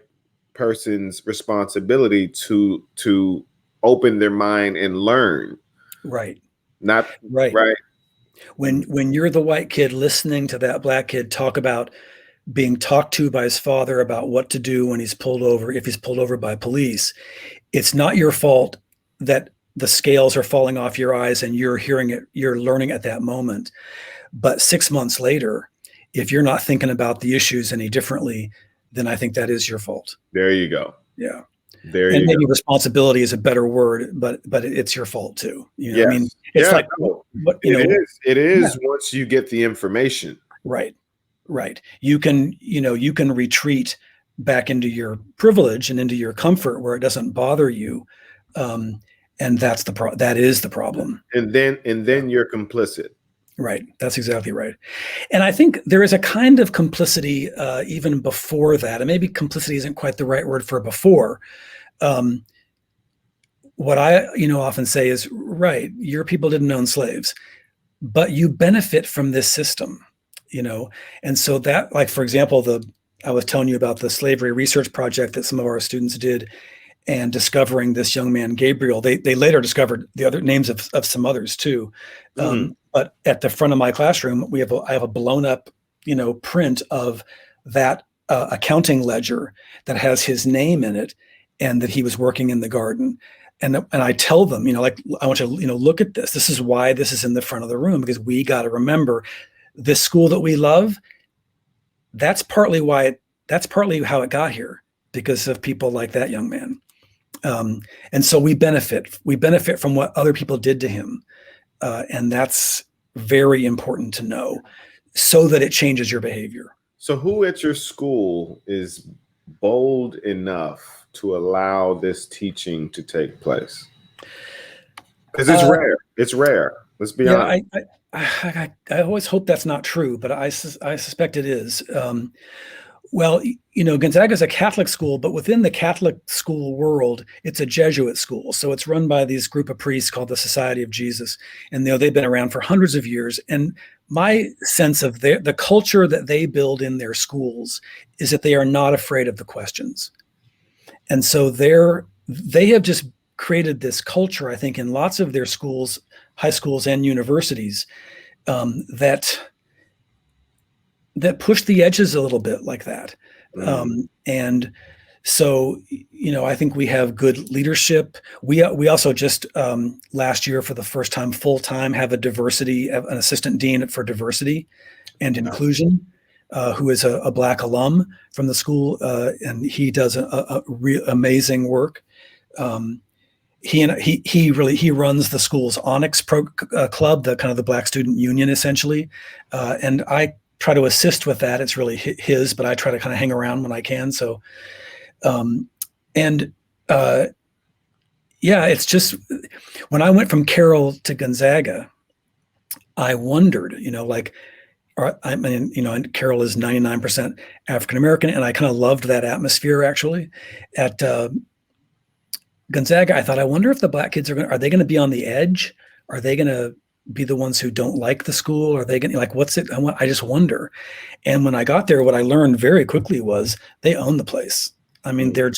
S3: person's responsibility to open their mind and learn.
S4: Right.
S3: Not
S4: Right.
S3: right.
S4: When you're the white kid listening to that Black kid talk about being talked to by his father about what to do when he's pulled over, if he's pulled over by police, it's not your fault that the scales are falling off your eyes and you're hearing it, you're learning at that moment. But 6 months later, if you're not thinking about the issues any differently, then I think that is your fault.
S3: There you go.
S4: Yeah.
S3: There
S4: And
S3: you
S4: maybe
S3: go.
S4: responsibility is a better word, but it's your fault too.
S3: Yes.
S4: I mean, it's like
S3: No.
S4: what
S3: It is once you get the information.
S4: Right. Right. You can retreat back into your privilege and into your comfort where it doesn't bother you. And that is the problem.
S3: And then you're complicit.
S4: Right. That's exactly right. And I think there is a kind of complicity even before that. And maybe complicity isn't quite the right word for before. What I often say is, right, your people didn't own slaves, but you benefit from this system. And so that, like, for example, I was telling you about the slavery research project that some of our students did, and discovering this young man, Gabriel. They later discovered the other names of some others too. But at the front of my classroom, I have a blown up, print of that accounting ledger that has his name in it, and that he was working in the garden. And I tell them, like, I want you to, look at this. This is why this is in the front of the room, because we got to remember this school that we love. That's partly how it got here, because of people like that young man. And so we benefit from what other people did to him. And that's very important to know, so that it changes your behavior.
S3: So who at your school is bold enough to allow this teaching to take place? Because it's rare. It's rare. Let's be honest.
S4: I always hope that's not true, but I suspect it is. Well, Gonzaga is a Catholic school, but within the Catholic school world, it's a Jesuit school. So it's run by these group of priests called the Society of Jesus. And they've been around for hundreds of years. And my sense of the culture that they build in their schools is that they are not afraid of the questions. And so they have just created this culture, I think, in lots of their schools, high schools and universities, that push the edges a little bit like that. And so, I think we have good leadership. We also just last year, for the first time full-time, have an assistant dean for diversity and inclusion, who is a Black alum from the school. And he does a real amazing work. He runs the school's Onyx club, the kind of the Black student union, essentially. And I try to assist with that. It's really his, but I try to kind of hang around when I can. So, it's just, when I went from Carroll to Gonzaga, I wondered, and Carroll is 99% African-American. And I kind of loved that atmosphere, actually. At Gonzaga, I thought, I wonder if the Black kids are they going to be on the edge? Are they going to be the ones who don't like the school? Are they going to, what's it? I just wonder. And when I got there, what I learned very quickly was they own the place. I mean, they are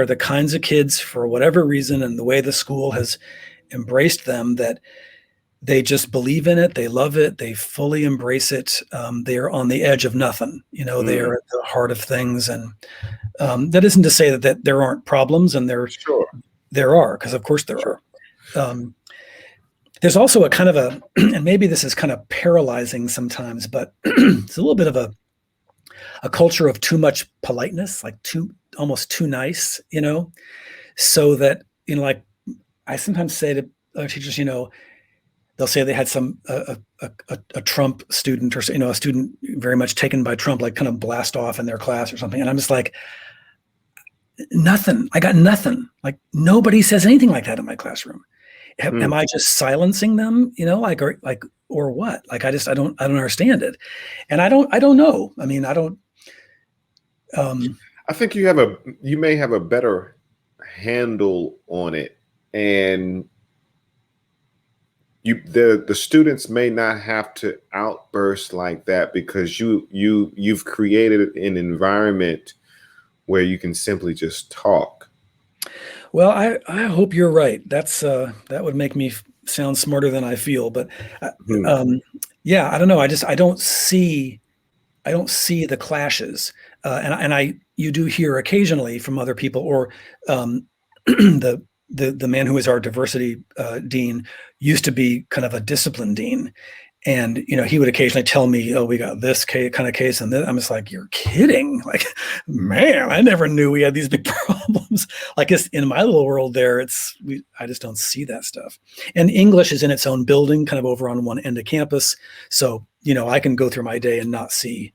S4: the kinds of kids, for whatever reason, and the way the school has embraced them, that they just believe in it. They love it. They fully embrace it. They are on the edge of nothing. They are at the heart of things. And That isn't to say that there aren't problems, and
S3: Sure.
S4: there are, because of course there
S3: Sure.
S4: are. There's also a kind of a, and maybe this is kind of paralyzing sometimes, but it's a little bit of a culture of too much politeness, like almost too nice, so that, like I sometimes say to teachers, they'll say they had a Trump student, or a student very much taken by Trump, like kind of blast off in their class or something, and I'm just like, nothing. I got nothing. Like nobody says anything like that in my classroom. Am I just silencing them? Or what? Like I don't understand it, and I don't know. I mean, I don't.
S3: I think you may have a better handle on it, and the students may not have to outburst like that because you've created an environment where you can simply just talk.
S4: Well, I hope you're right. That would make me sound smarter than I feel. But yeah, I don't know. I don't see the clashes, and you do hear occasionally from other people, or the man who is our diversity dean used to be kind of a discipline dean. And, he would occasionally tell me, oh, we got this kind of case. And then I'm just like, you're kidding. Like, man, I never knew we had these big problems. Like in my little world there, I just don't see that stuff. And English is in its own building, kind of over on one end of campus. So, I can go through my day and not see.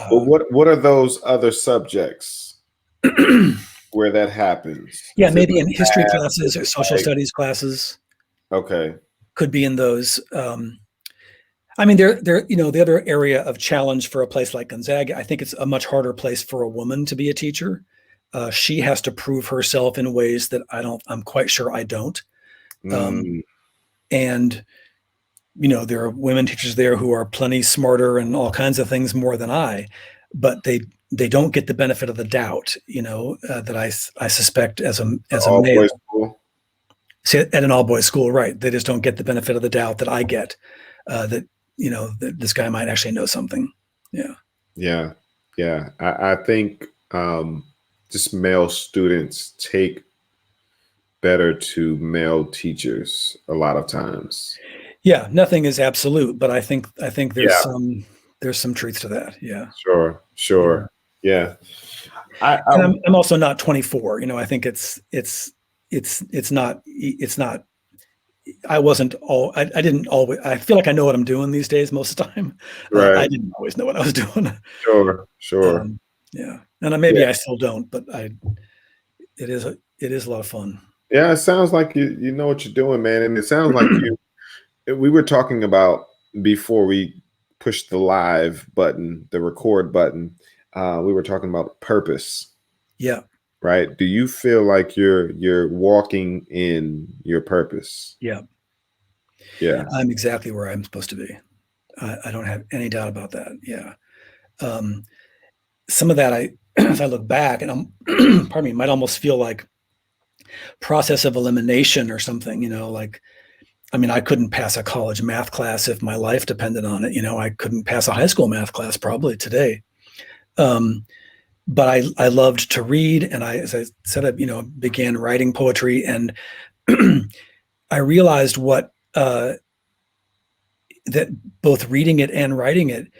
S3: Well, what are those other subjects where that happens?
S4: Yeah, maybe in history classes or social studies classes.
S3: Okay.
S4: Could be in those. I mean, the other area of challenge for a place like Gonzaga, I think it's a much harder place for a woman to be a teacher. She has to prove herself in ways that I'm quite sure I don't. And, there are women teachers there who are plenty smarter and all kinds of things more than I, but they don't get the benefit of the doubt, that I suspect as a male. See, at an all boys school, right? They just don't get the benefit of the doubt that I get, that this guy might actually know something. Yeah.
S3: I think just male students take better to male teachers a lot of times.
S4: Yeah, nothing is absolute, but I think there's some truth to that. Yeah.
S3: Sure. Yeah.
S4: I'm also not 24. I think it's not. I didn't always. I feel like I know what I'm doing these days most of the time.
S3: Right.
S4: I didn't always know what I was doing.
S3: Sure.
S4: Yeah, and maybe I still don't, but it is a lot of fun.
S3: Yeah, it sounds like you know what you're doing, man, and it sounds like we were talking about before we pushed the live button, the record button. We were talking about purpose.
S4: Yeah.
S3: Right. Do you feel like you're walking in your purpose?
S4: Yeah.
S3: Yeah.
S4: I'm exactly where I'm supposed to be. I don't have any doubt about that. Yeah. Some of that if I look back, and pardon me, might almost feel like process of elimination or something, I couldn't pass a college math class if my life depended on it. I couldn't pass a high school math class probably today. But I loved to read, and as I said, I began writing poetry, and I realized that both reading it and writing it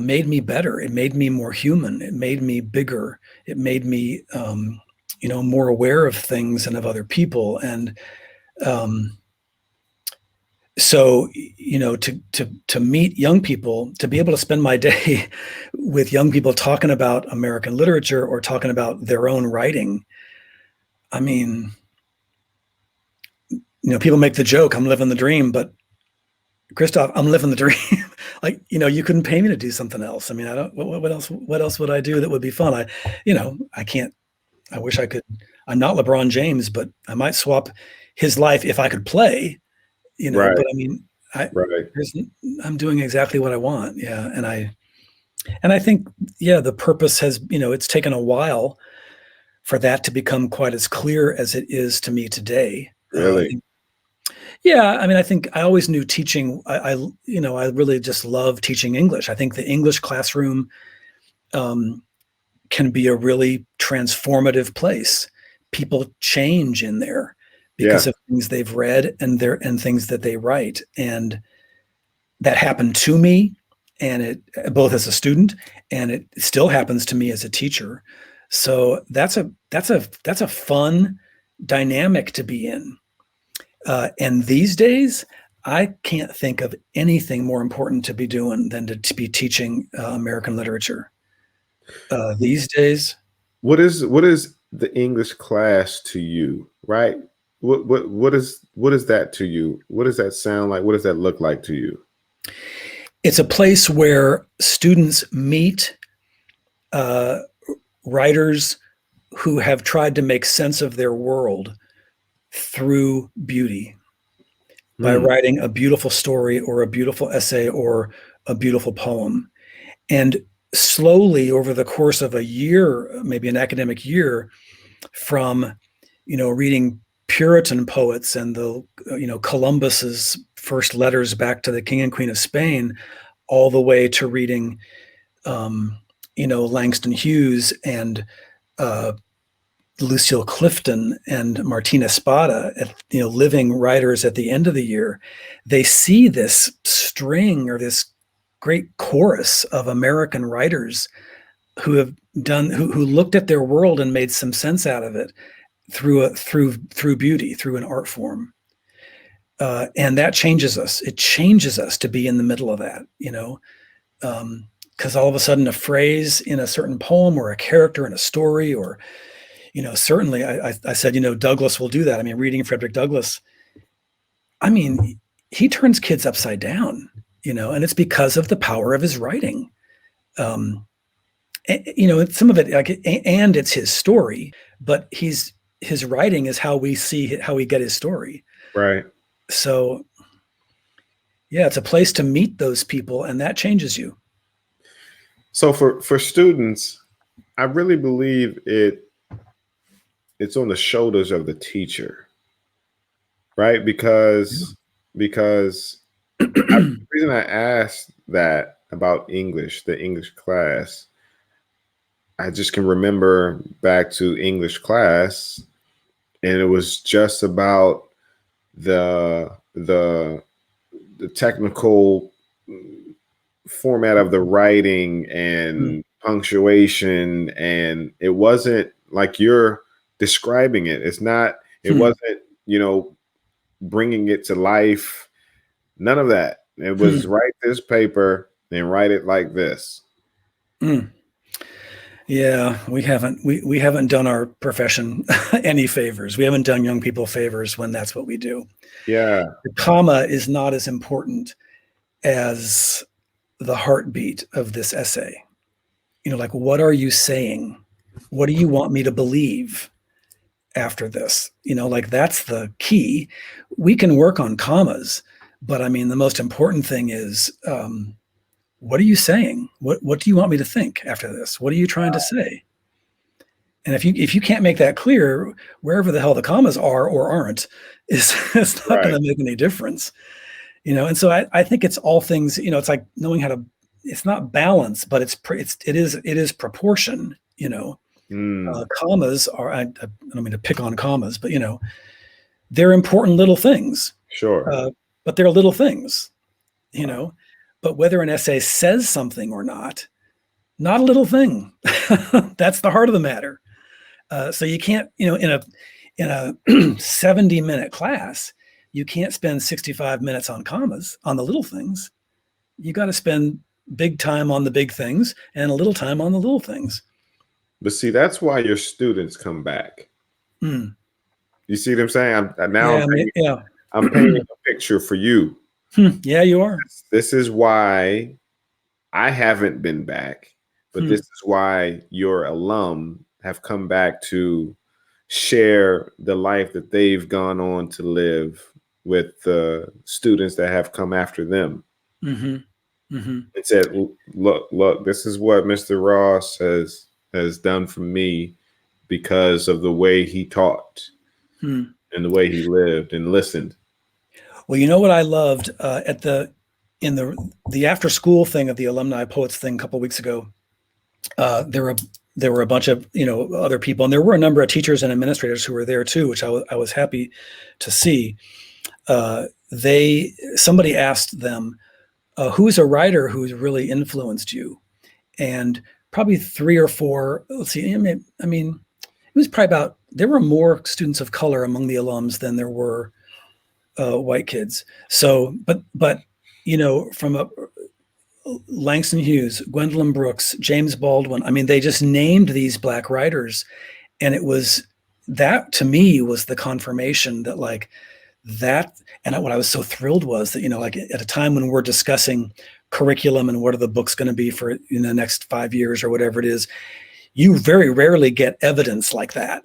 S4: made me better. It made me more human. It made me bigger. It made me more aware of things and of other people. And so, to meet young people, to be able to spend my day with young people talking about American literature or talking about their own writing. I mean, people make the joke, I'm living the dream, but Christoph, I'm living the dream. Like, you couldn't pay me to do something else. I mean, what else would I do that would be fun? I wish I could. I'm not LeBron James, but I might swap his life if I could play.
S3: Right.
S4: But I mean, I'm doing exactly what I want. Yeah. And I think, the purpose has, it's taken a while for that to become quite as clear as it is to me today.
S3: Really?
S4: Yeah. I mean, I think I always knew teaching. I really just love teaching English. I think the English classroom can be a really transformative place. People change in there because
S3: Yeah.
S4: of things they've read and things that they write. And that happened to me, and it both as a student, and it still happens to me as a teacher. So that's a fun dynamic to be in. And these days, I can't think of anything more important to be doing than to be teaching American literature. These days,
S3: What is the English class to you, right? What is that to you? What does that sound like? What does that look like to you?
S4: it's a place where students meet writers who have tried to make sense of their world through beauty by
S3: Hmm.
S4: writing a beautiful story or a beautiful essay or a beautiful poem. And slowly over the course of a year, maybe an academic year, from reading Puritan poets and the Columbus's first letters back to the King and Queen of Spain, all the way to reading Langston Hughes and Lucille Clifton and Martina Spada, living writers at the end of the year, they see this string or this great chorus of American writers who have who looked at their world and made some sense out of it through beauty, through an art form. And that changes us. It changes us to be in the middle of that, because all of a sudden a phrase in a certain poem or a character in a story, or certainly I said, Douglas will do that. I mean, reading Frederick Douglass, I mean, he turns kids upside down, and it's because of the power of his writing. Some of it, and it's his story, but his writing is how we get his story.
S3: Right.
S4: So yeah, it's a place to meet those people, and that changes you.
S3: So for students, I really believe it's on the shoulders of the teacher, right? Because the reason I asked that about English, the English class, I just can remember back to English class, and it was just about the technical format of the writing and punctuation, and it wasn't like you're describing it. It wasn't, bringing it to life. None of that. It was write this paper and write it like this.
S4: Yeah, we haven't done our profession any favors. We haven't done young people favors when that's what we do.
S3: Yeah.
S4: The comma is not as important as the heartbeat of this essay. Like, what are you saying? What do you want me to believe after this? Like, that's the key. We can work on commas, but I mean, the most important thing is, what are you saying? What do you want me to think after this? What are you trying to say? And if you can't make that clear, wherever the hell the commas are or aren't, it's not going to make any difference. And so I think it's all things, it's like knowing how to, it's not balance, but it is proportion, commas are, I don't mean to pick on commas, but they're important little things.
S3: Sure.
S4: But they're little things, but whether an essay says something or not a little thing. That's the heart of the matter. So you can't, in a 70-minute class, you can't spend 65 minutes on commas on the little things. You got to spend big time on the big things and a little time on the little things.
S3: But see, that's why your students come back. You see what I'm saying? I'm painting a picture for you.
S4: Yeah, you are.
S3: This is why I haven't been back, but this is why your alum have come back to share the life that they've gone on to live with the students that have come after them. It said, look, this is what Mr. Ross has done for me because of the way he taught and the way he lived and listened.
S4: Well, you know what I loved in the after school thing of the alumni poets thing a couple of weeks ago. There were there were a bunch of, other people, and there were a number of teachers and administrators who were there too, which I was happy to see. Somebody asked them, who's a writer who's really influenced you? And probably 3 or 4, let's see, I mean, it was probably there were more students of color among the alums than there were white kids. So, but from Langston Hughes, Gwendolyn Brooks, James Baldwin, I mean, they just named these Black writers. And that to me was the confirmation that and what I was so thrilled was that, like at a time when we're discussing curriculum and what are the books going to be for in the next 5 years or whatever it is, you very rarely get evidence like that.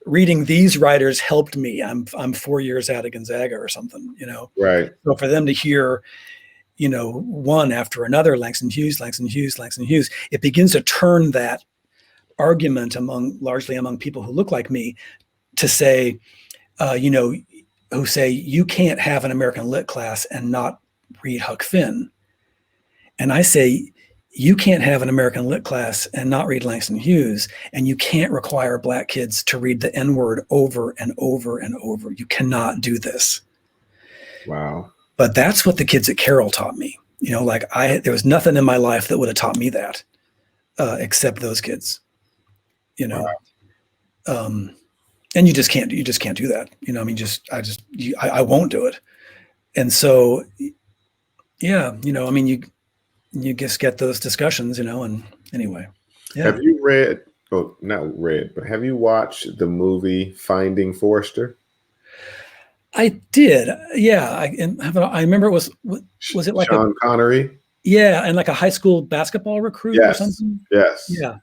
S4: Reading these writers helped me. I'm 4 years out of Gonzaga or something,
S3: Right.
S4: So for them to hear, one after another, Langston Hughes, it begins to turn that argument largely among people who look like me to say, who say you can't have an American Lit class and not read Huck Finn. And I say, you can't have an American Lit class and not read Langston Hughes, and you can't require Black kids to read the N-word over and over and over. You cannot do this.
S3: Wow.
S4: But that's what the kids at Carroll taught me. There was nothing in my life that would have taught me that, except those kids.
S3: Wow.
S4: And you just can't do that. I won't do it. And so, yeah, you just get those discussions, and anyway. Yeah.
S3: Have you not read, but have you watched the movie Finding Forrester?
S4: I did. Yeah. I remember it was it like
S3: Sean Connery?
S4: Yeah. And like a high school basketball recruit or something.
S3: Yes.
S4: Yeah.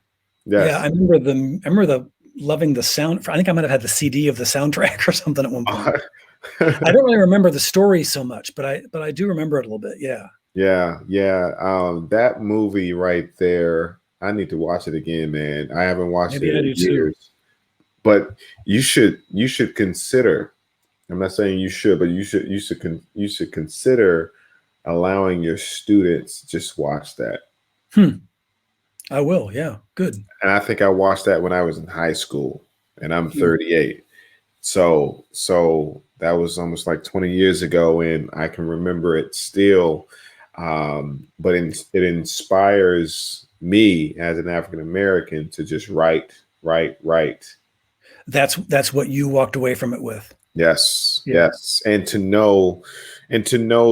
S3: Yes.
S4: Yeah. I remember loving the sound. I think I might have had the CD of the soundtrack or something at one point. I don't really remember the story so much, but I do remember it a little bit. Yeah.
S3: Yeah. That movie right there, I need to watch it again, man. I haven't watched it in years. But you should consider. I'm not saying you should, but you should consider allowing your students to just watch that.
S4: I will. Yeah. Good.
S3: And I think I watched that when I was in high school, and I'm 38. So that was almost like 20 years ago, and I can remember it still. But it inspires me as an African American to just write.
S4: That's what you walked away from it with.
S3: Yes. Yeah. Yes. And to know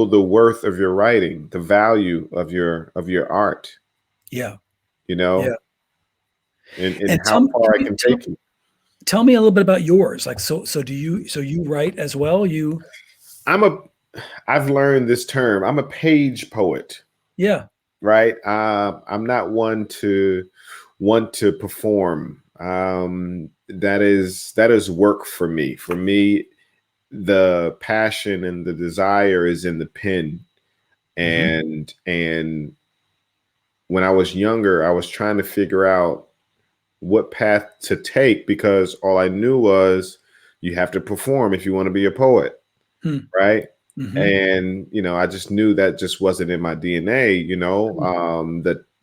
S3: the worth of your writing, the value of your art.
S4: Yeah.
S3: Yeah. And how far I can take you.
S4: Tell me a little bit about yours. Like, so you write as well?
S3: I've learned this term. I'm a page poet.
S4: Yeah.
S3: Right. I'm not one to perform. That is work for me. For me, the passion and the desire is in the pen. And when I was younger, I was trying to figure out what path to take, because all I knew was you have to perform if you want to be a poet. Right. And, I just knew that just wasn't in my DNA,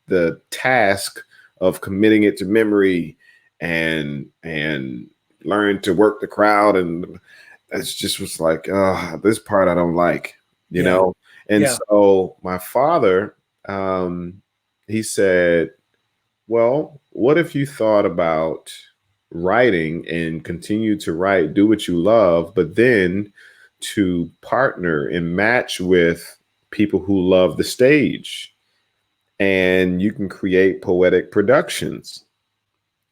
S3: the task of committing it to memory and learn to work the crowd. And that's just was like, this part I don't like, you know? And so my father, he said, well, what if you thought about writing and continue to write, do what you love, but then to partner and match with people who love the stage, and you can create poetic productions.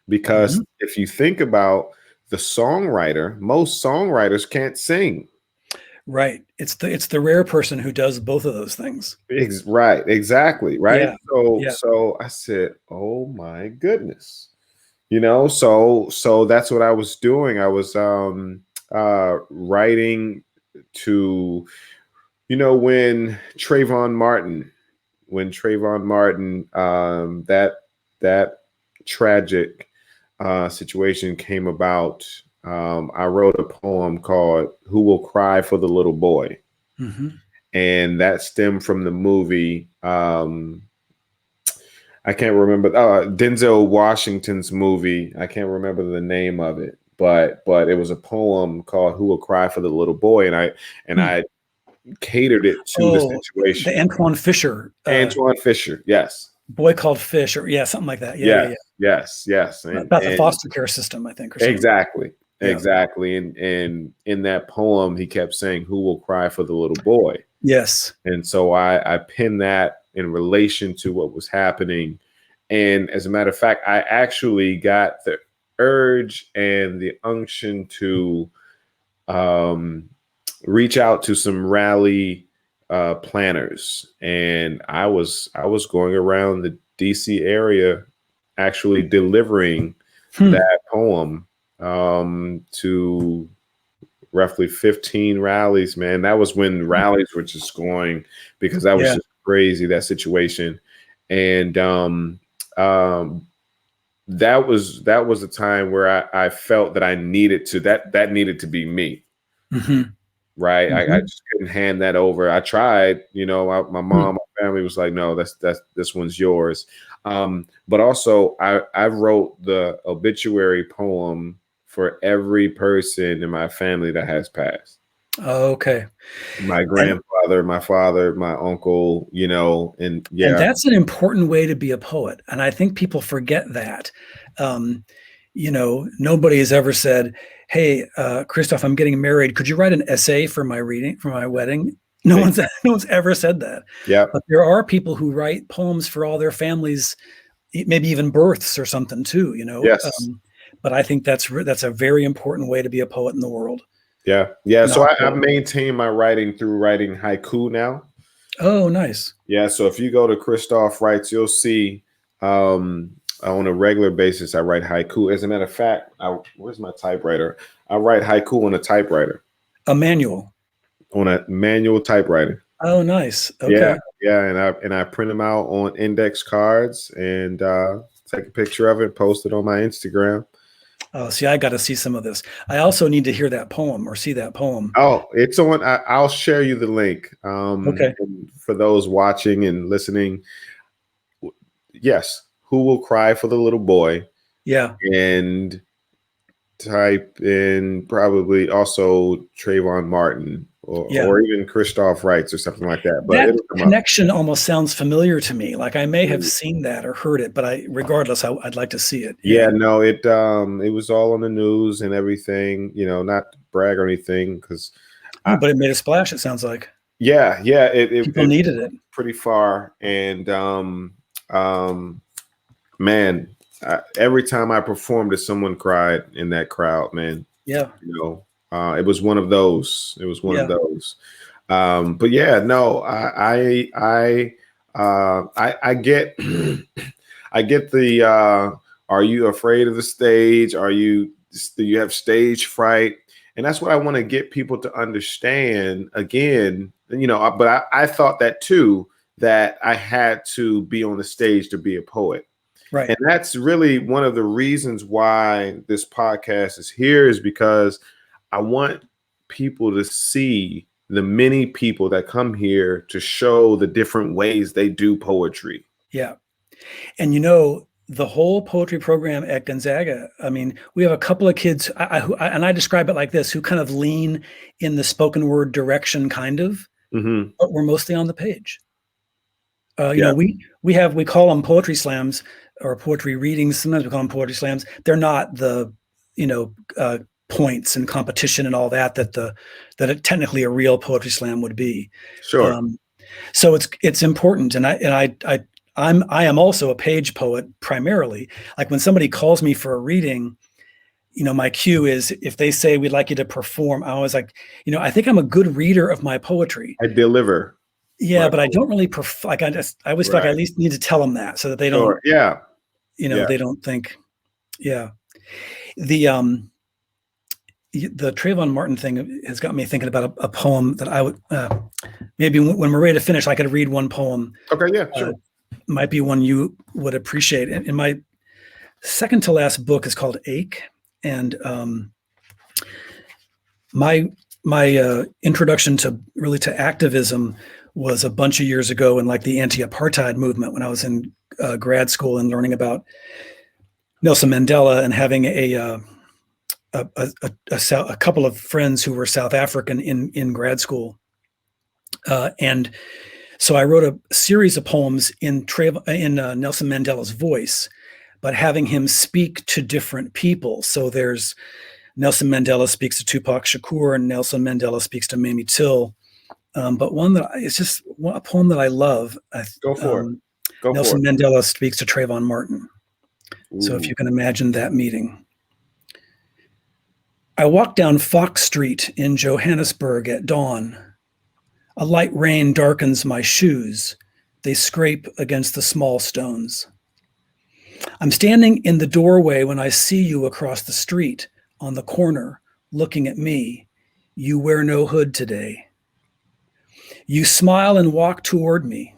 S3: Because if you think about the songwriter, most songwriters can't sing.
S4: Right. It's the rare person who does both of those things.
S3: Right. Exactly. Right.
S4: Yeah.
S3: So I said, oh my goodness, so that's what I was doing. I was writing to, when Trayvon Martin, that tragic situation came about, I wrote a poem called "Who Will Cry for the Little Boy," and that stemmed from the movie. I I can't remember Denzel Washington's movie. I can't remember the name of it, but it was a poem called "Who Will Cry for the Little Boy," and I catered it to the
S4: Oh,
S3: situation.
S4: the Antoine Fisher,
S3: Antoine Fisher, yes,
S4: Boy Called Fish, or something like that. Yeah.
S3: yes,
S4: About the foster care system, I think, or something.
S3: exactly,
S4: Yeah.
S3: exactly. And in that poem, he kept saying, "Who will cry for the little boy?"
S4: Yes.
S3: And so I pinned that in relation to what was happening. And as a matter of fact, I actually got the urge and the unction to reach out to some rally planners. And I was going around the DC area actually delivering that poem to roughly 15 rallies, man. That was when rallies were just going, because that was just crazy, that situation. And that was a time where I felt that I needed to, that needed to be me.
S4: Mm-hmm.
S3: Right.
S4: Mm-hmm.
S3: I just couldn't hand that over. I tried, my mom, my family was like, no, that's this one's yours. But also I wrote the obituary poem for every person in my family that has passed.
S4: Okay.
S3: My grandfather, my father, my uncle, and
S4: And that's an important way to be a poet. And I think people forget that. Nobody has ever said, "Hey, Christoph, I'm getting married. Could you write an essay for my wedding?" No one's ever said that.
S3: Yeah.
S4: But there are people who write poems for all their families, maybe even births or something too,
S3: Yes.
S4: But I think that's a very important way to be a poet in the world.
S3: Yeah. Yeah. So I maintain my writing through writing haiku now.
S4: Oh, nice.
S3: Yeah. So if you go to Christoph Writes, you'll see on a regular basis, I write haiku. As a matter of fact, where's my typewriter? I write haiku on a typewriter.
S4: A manual?
S3: On a manual typewriter.
S4: Oh, nice. Okay.
S3: Yeah. And I print them out on index cards and take a picture of it, post it on my Instagram.
S4: Oh, see, I got to see some of this. I also need to hear that poem or see that poem.
S3: Oh, it's on. I'll share you the link.
S4: Okay.
S3: For those watching and listening, yes. Who will cry for the little boy?
S4: Yeah.
S3: And type in probably also Trayvon Martin or even Christoph Writes or something like that. But
S4: that connection almost sounds familiar to me. Like I may have seen that or heard it, but regardless, I'd like to see it.
S3: Yeah, no, it was all on the news and everything. Not to brag or anything, because.
S4: But it made a splash. It sounds like.
S3: Yeah.
S4: People needed it
S3: pretty far, and man, every time I performed, someone cried in that crowd, man.
S4: Yeah.
S3: It was one of those. It was one of those. But yeah, no, I get, I get the. Are you afraid of the stage? Do you have stage fright? And that's what I want to get people to understand. Again, but I thought that too, that I had to be on the stage to be a poet.
S4: Right.
S3: And that's really one of the reasons why this podcast is here, is because I want people to see the many people that come here to show the different ways they do poetry.
S4: Yeah. And the whole poetry program at Gonzaga, I mean, we have a couple of kids, and I describe it like this, who kind of lean in the spoken word direction, kind of, but we're mostly on the page. We call them poetry slams or poetry readings. Sometimes we call them poetry slams. They're not the, points and competition and all that technically a real poetry slam would be.
S3: Sure.
S4: So it's important. And I am also a page poet primarily. Like when somebody calls me for a reading, my cue is if they say we'd like you to perform, I was like, I think I'm a good reader of my poetry.
S3: I deliver.
S4: Yeah, but I don't really I always feel like I at least need to tell them that so that they don't. They don't think. Yeah, the Trayvon Martin thing has got me thinking about a poem that I would maybe when we're ready to finish, I could read one poem.
S3: Okay, yeah, sure.
S4: Might be one you would appreciate. In my second to last book is called Ache, and my introduction to activism was a bunch of years ago in like the anti-apartheid movement when I was in grad school and learning about Nelson Mandela and having a couple of friends who were South African in grad school. And so I wrote a series of poems in Nelson Mandela's voice, but having him speak to different people. So there's Nelson Mandela speaks to Tupac Shakur, and Nelson Mandela speaks to Mamie Till. But one that it's just a poem that I love.
S3: Go for it. Go
S4: Nelson
S3: for it.
S4: Mandela speaks to Trayvon Martin.
S3: Ooh.
S4: So if you can imagine that meeting. I walk down Fox Street in Johannesburg at dawn. A light rain darkens my shoes. They scrape against the small stones. I'm standing in the doorway when I see you across the street on the corner, looking at me. You wear no hood today. You smile and walk toward me.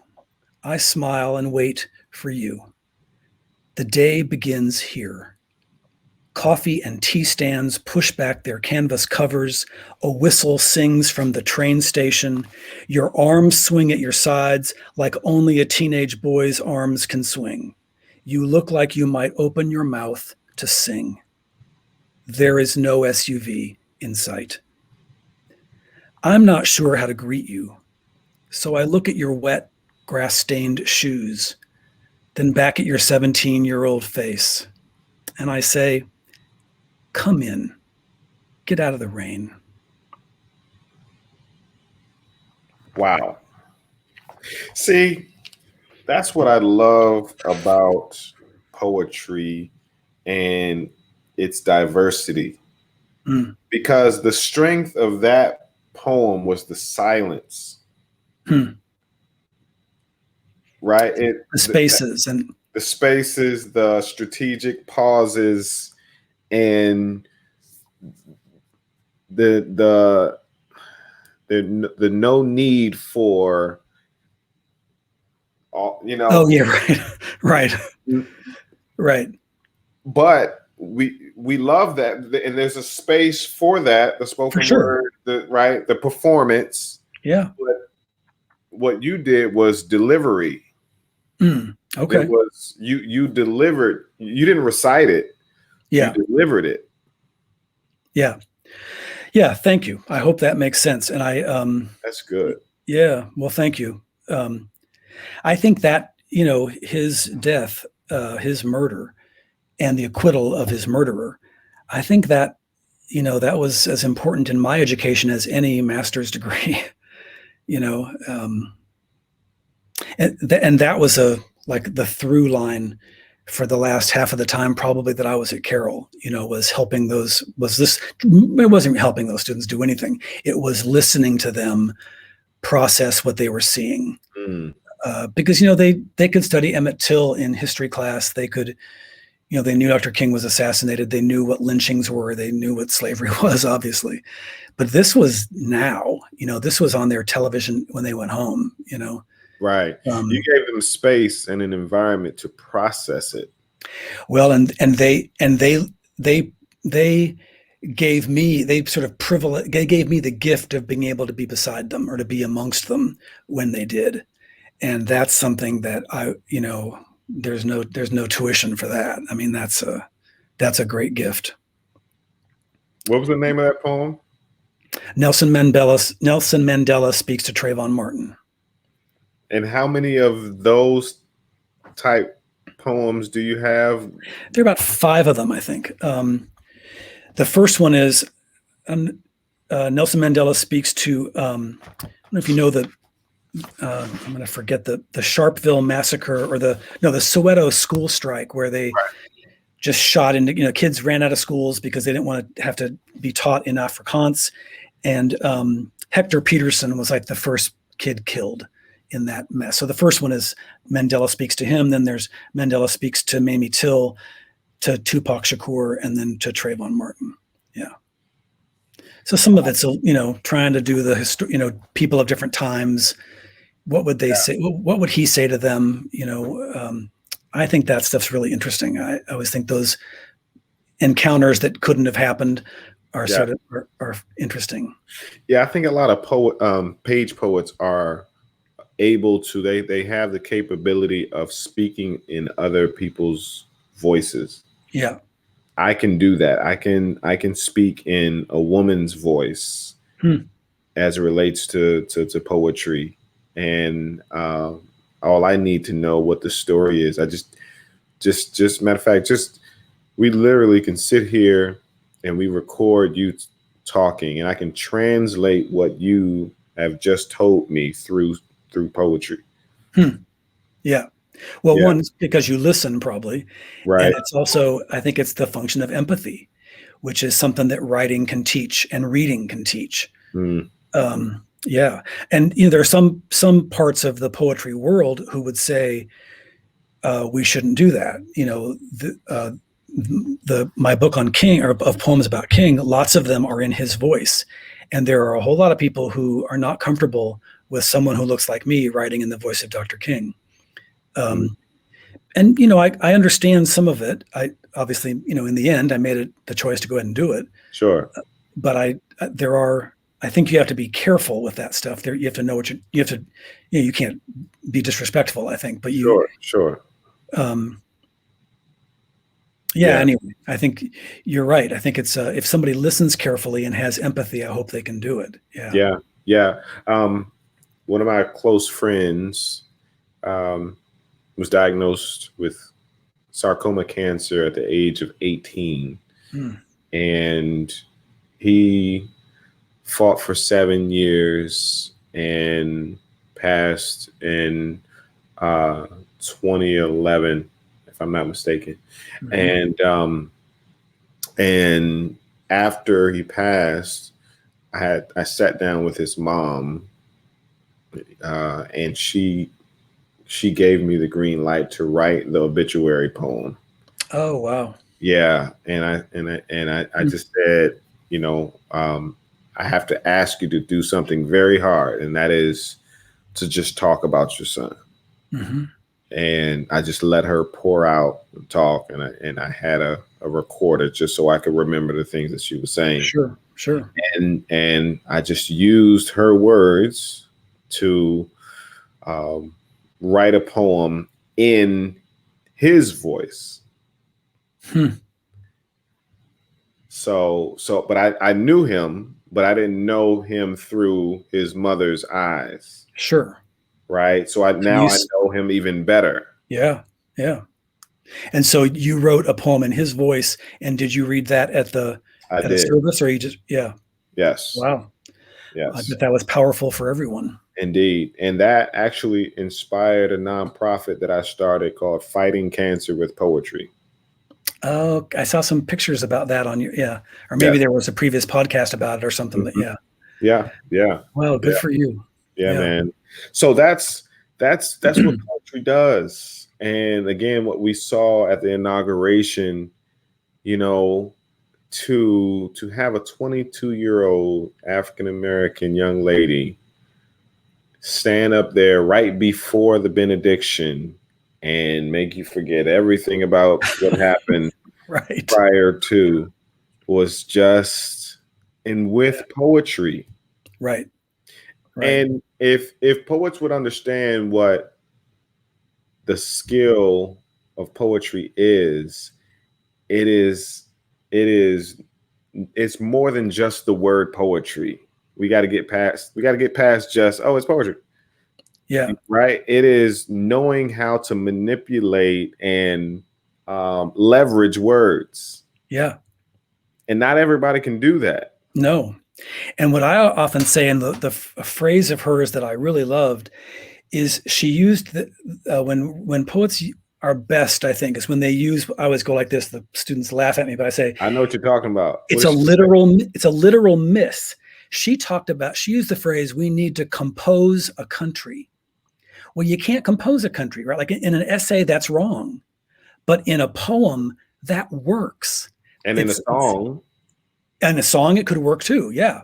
S4: I smile and wait for you. The day begins here. Coffee and tea stands push back their canvas covers. A whistle sings from the train station. Your arms swing at your sides like only a teenage boy's arms can swing. You look like you might open your mouth to sing. There is no SUV in sight. I'm not sure how to greet you, so I look at your wet, grass-stained shoes, then back at your 17-year-old face, and I say, come in, get out of the rain.
S3: Wow. See, that's what I love about poetry and its diversity. Because the strength of that poem was the silence. Right?
S4: The spaces and
S3: the spaces, the strategic pauses, and the no need for all, you know.
S4: Oh yeah, right.
S3: But we love that, and there's a space for that, the spoken word, the performance.
S4: Yeah.
S3: But what you did was delivery.
S4: Okay.
S3: It was you delivered. You didn't recite it.
S4: Yeah.
S3: You delivered it.
S4: Yeah. Yeah. Thank you. I hope that makes sense. And
S3: that's good.
S4: Yeah. Well, thank you. I think that, his death, his murder, and the acquittal of his murderer, I think that, that was as important in my education as any master's degree, and that was the through line for the last half of the time probably that I was at Carroll, was helping it wasn't helping those students do anything. It was listening to them process what they were seeing. Because, they could study Emmett Till in history class. They could, they knew Dr. King was assassinated. They knew what lynchings were. They knew what slavery was, obviously. But this was now, this was on their television when they went home,
S3: Right. You gave them space and an environment to process it.
S4: Well, and they gave me, they gave me the gift of being able to be beside them or to be amongst them when they did. And that's something that there's no tuition for that. I mean, that's a great gift.
S3: What was the name of that poem?
S4: Nelson Mandela speaks to Trayvon Martin.
S3: And how many of those type poems do you have?
S4: There are about 5 of them, I think. The first one is Nelson Mandela speaks to, I don't know if you know I'm going to forget the Sharpeville massacre or the Soweto school strike where they just shot into, kids ran out of schools because they didn't want to have to be taught in Afrikaans. And Hector Peterson was like the first kid killed in that mess. So the first one is Mandela speaks to him. Then there's Mandela speaks to Mamie Till, to Tupac Shakur, and then to Trayvon Martin. Yeah. So some of it's, trying to do the people of different times. What would they say? What would he say to them? I think that stuff's really interesting. I always think those encounters that couldn't have happened are sort of are interesting.
S3: Yeah, I think a lot of page poets are able to, they have the capability of speaking in other people's voices.
S4: Yeah.
S3: I can do that. I can speak in a woman's voice as it relates to poetry. And all I need to know what the story is. I just matter of fact, we literally can sit here and we record you talking, and I can translate what you have just told me through poetry.
S4: Yeah. Well,
S3: Yeah.
S4: one, it's because you listen probably.
S3: Right.
S4: And it's also, I think it's the function of empathy, which is something that writing can teach and reading can teach. Yeah. And, there are some parts of the poetry world who would say, we shouldn't do that. My book on King, or of poems about King, lots of them are in his voice. And there are a whole lot of people who are not comfortable with someone who looks like me writing in the voice of Dr. King. And, I understand some of it. I obviously, in the end, I made the choice to go ahead and do it.
S3: Sure.
S4: But I think you have to be careful with that stuff. You have to know you can't be disrespectful, I think, but
S3: Sure.
S4: Yeah. Anyway, I think you're right. I think it's if somebody listens carefully and has empathy, I hope they can do it.
S3: Yeah. One of my close friends was diagnosed with sarcoma cancer at the age of 18. And he fought for 7 years and passed in 2011, if I'm not mistaken. And after he passed, I sat down with his mom, and she gave me the green light to write the obituary poem.
S4: Oh, wow.
S3: Yeah. And I just said, I have to ask you to do something very hard, and that is to just talk about your son. And I just let her pour out and talk, and I had a recorder just so I could remember the things that she was saying.
S4: Sure.
S3: And I just used her words to write a poem in his voice. So, but I knew him, but I didn't know him through his mother's eyes.
S4: Sure.
S3: Right. So I know him even better.
S4: Yeah. And so you wrote a poem in his voice, and did you read that at a service, or you just,
S3: Yes.
S4: Wow.
S3: Yes.
S4: I bet that was powerful for everyone.
S3: Indeed. And that actually inspired a nonprofit that I started called Fighting Cancer with Poetry.
S4: Oh, I saw some pictures about that on your, or maybe there was a previous podcast about it or something. But
S3: Yeah.
S4: Well, good for you.
S3: Yeah, man. So that's what poetry does. And again, what we saw at the inauguration, to have a 22-year-old African-American young lady stand up there right before the benediction and make you forget everything about what happened
S4: right
S3: prior to was just, and with poetry.
S4: Right.
S3: And if poets would understand what the skill of poetry is, it's more than just the word poetry. We got to get past just, oh, it's poetry.
S4: Yeah.
S3: Right. It is knowing how to manipulate and leverage words.
S4: Yeah.
S3: And not everybody can do that.
S4: No. And what I often say, and the phrase of hers that I really loved, is she used when poets are best, I think, is when they use, I always go like this, the students laugh at me, but I say,
S3: I know what you're talking about.
S4: It's a literal myth. She used the phrase, we need to compose a country. Well, you can't compose a country, right? Like in an essay, that's wrong. But in a poem, that works.
S3: And in a song.
S4: And a song, it could work too. Yeah.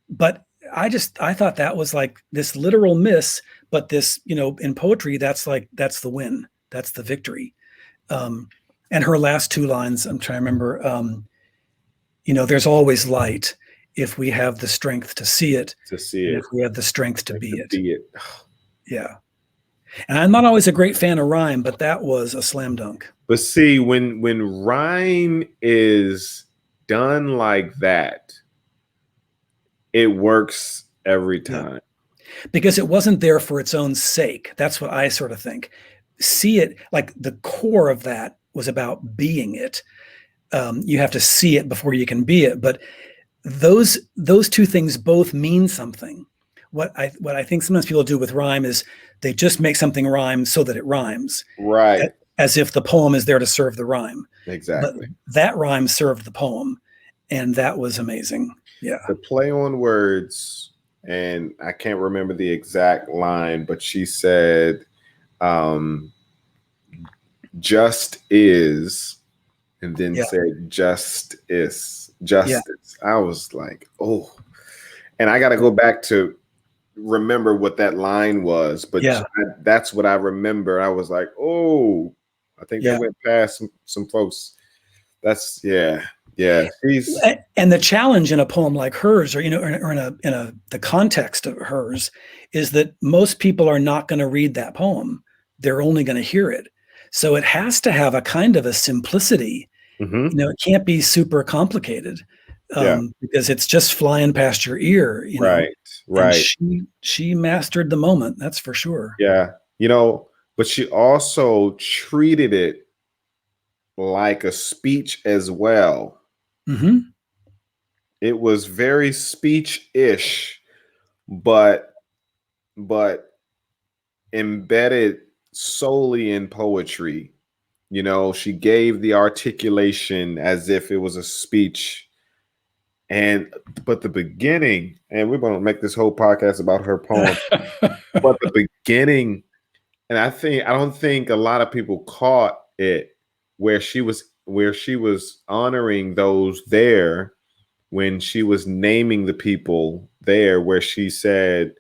S4: But I thought that was like this literal miss, but this, in poetry, that's the win. That's the victory. And her last two lines, I'm trying to remember, there's always light if we have the strength to see it. If we have the strength to be it. Yeah. And I'm not always a great fan of rhyme, but that was a slam dunk.
S3: But see, when rhyme is done like that, it works every time.
S4: Because it wasn't there for its own sake. That's what I sort of think. See it, like the core of that was about being it. You have to see it before you can be it. But those two things both mean something. What I think sometimes people do with rhyme is they just make something rhyme so that it rhymes.
S3: Right.
S4: As if the poem is there to serve the rhyme.
S3: Exactly.
S4: But that rhyme served the poem. And that was amazing. Yeah.
S3: The play on words, and I can't remember the exact line, but she said, just is, and then said just is, justice. I was like, oh, and I got to go back to remember what that line was, but that's what I remember. I was like, oh, I think they went past some folks. That's yeah.
S4: And the challenge in a poem like hers, or in the context of hers, is that most people are not going to read that poem. They're only going to hear it. So it has to have a kind of a simplicity.
S3: Mm-hmm.
S4: It can't be super complicated because it's just flying past your ear.
S3: Right.
S4: And she mastered the moment. That's for sure.
S3: Yeah. But she also treated it like a speech as well.
S4: Mm-hmm.
S3: It was very speech-ish, but embedded solely in poetry. She gave the articulation as if it was a speech. But the beginning, and we're going to make this whole podcast about her poem, but the beginning, and I don't think a lot of people caught it, where she was honoring those there when she was naming the people there, where she said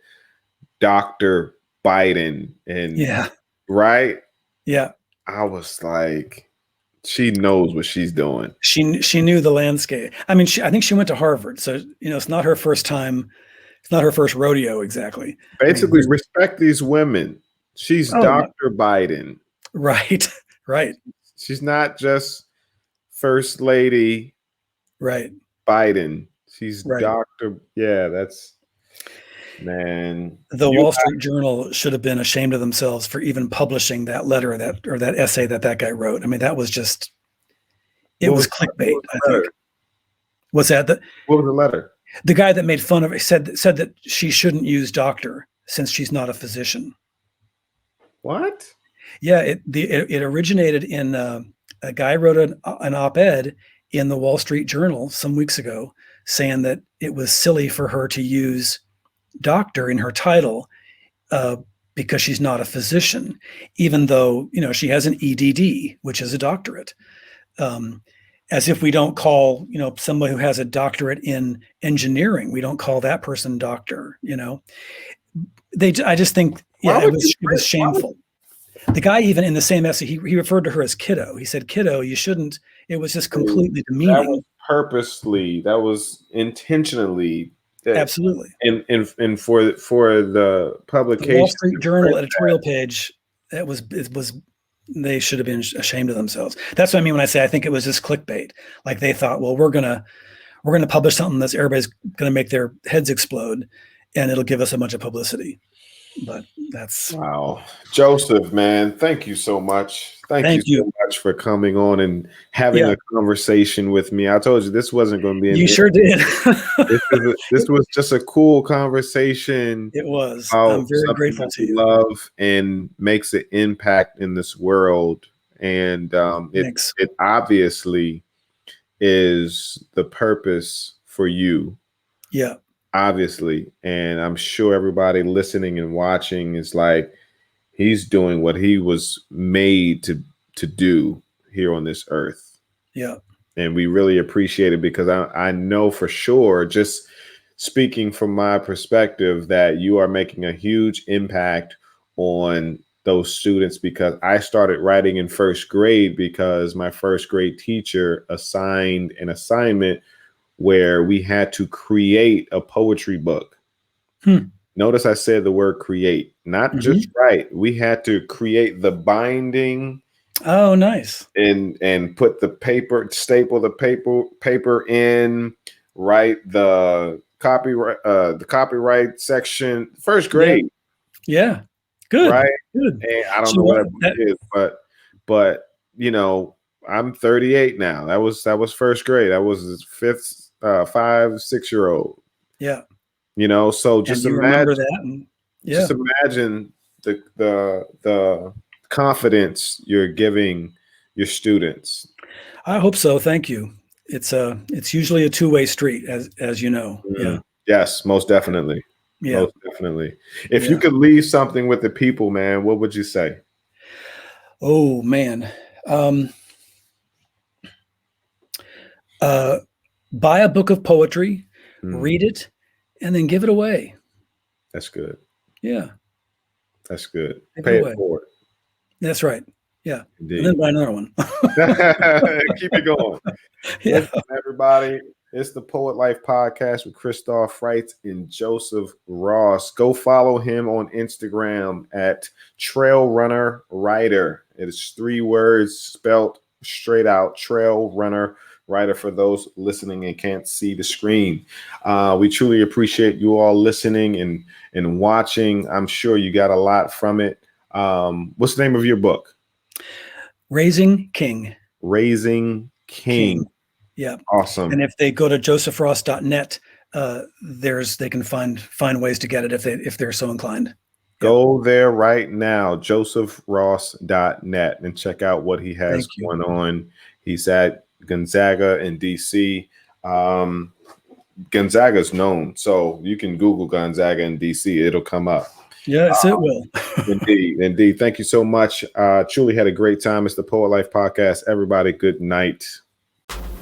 S3: Dr. Biden and right?
S4: Yeah.
S3: I was like, she knows what she's doing.
S4: She knew the landscape. I mean, I think she went to Harvard, so it's not her first time. It's not her first rodeo, exactly.
S3: Basically, respect these women. She's Dr. Biden.
S4: Right.
S3: She's not just First Lady.
S4: Right.
S3: Biden. She's Dr. Yeah, that's man.
S4: The Wall Street Journal should have been ashamed of themselves for even publishing that letter or that essay that guy wrote. I mean, that was just was clickbait, I think. What's that?
S3: What was the letter?
S4: The guy that made fun of it said that she shouldn't use doctor since she's not a physician.
S3: What?
S4: Yeah, it originated in a guy wrote an op-ed in the Wall Street Journal some weeks ago saying that it was silly for her to use doctor in her title because she's not a physician, even though she has an EDD, which is a doctorate. As if we don't call somebody who has a doctorate in engineering, we don't call that person doctor. I just think it was shameful. The guy, even in the same essay, he referred to her as kiddo. He said, kiddo, you shouldn't. It was just completely demeaning.
S3: That was purposely. That was intentionally.
S4: Absolutely.
S3: And for the publication,
S4: the Wall Street Journal editorial page, it was. They should have been ashamed of themselves. That's what I mean when I say I think it was just clickbait. Like they thought, well, we're gonna publish something that's everybody's gonna make their heads explode, and it'll give us a bunch of publicity. But that's
S3: wow. Joseph, man, thank you so much. Thank you so much for coming on and having a conversation with me. I told you this wasn't going to be.
S4: You sure did.
S3: This was just a cool conversation.
S4: It was. I'm very grateful to you.
S3: Love and makes an impact in this world, and it obviously is the purpose for you.
S4: Yeah.
S3: Obviously, and I'm sure everybody listening and watching is like, he's doing what he was made to do here on this earth.
S4: Yeah.
S3: And we really appreciate it because I know for sure, just speaking from my perspective, that you are making a huge impact on those students, because I started writing in first grade because my first grade teacher assigned an assignment where we had to create a poetry book. Notice I said the word create, not just write. We had to create the binding.
S4: Oh, nice.
S3: And put the paper, staple the paper in, write the copyright section. First grade.
S4: Yeah. Good.
S3: Right.
S4: Good.
S3: And I don't
S4: So
S3: know what
S4: that
S3: it is, but you know, I'm 38 now. That was first grade. That was his 5-6-year-old.
S4: Yeah.
S3: You know, so
S4: And
S3: just
S4: you
S3: imagine
S4: remember that. And,
S3: just imagine the confidence you're giving your students.
S4: I hope so. Thank you. It's usually a two-way street, as you know. Yeah.
S3: Yes, most definitely.
S4: Yeah.
S3: Most definitely. If you could leave something with the people, man, what would you say?
S4: Oh man. Buy a book of poetry, read it, and then give it away.
S3: That's good.
S4: Yeah.
S3: That's good.
S4: Give
S3: Pay
S4: it
S3: it
S4: away.
S3: forward.
S4: That's right. Yeah.
S3: Indeed.
S4: And then buy another one.
S3: Keep it going.
S4: Yeah.
S3: Listen, everybody, it's the Poet Life Podcast with Christoph Wright and Joseph Ross. Go follow him on Instagram at Trail Runner Writer. It is 3 words spelled straight out, Trail Runner Writer, for those listening and can't see the screen. We truly appreciate you all listening and watching. I'm sure you got a lot from it. What's the name of your book?
S4: Raising King.
S3: Raising King.
S4: Yeah.
S3: Awesome.
S4: And if they go to josephross.net, they can find ways to get it if they're so inclined.
S3: Go there right now, josephross.net, and check out what he has going on. He's at Gonzaga in DC. Gonzaga's known, so you can Google Gonzaga in DC. It'll come up.
S4: Yes, it will.
S3: Indeed. Thank you so much. Truly had a great time. It's the Poet Life Podcast. Everybody, good night.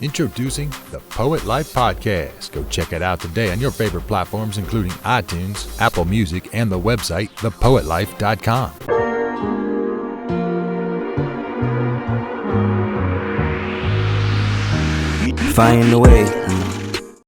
S1: Introducing the Poet Life Podcast. Go check it out today on your favorite platforms, including iTunes, Apple Music, and the website, thepoetlife.com.
S2: Find a way.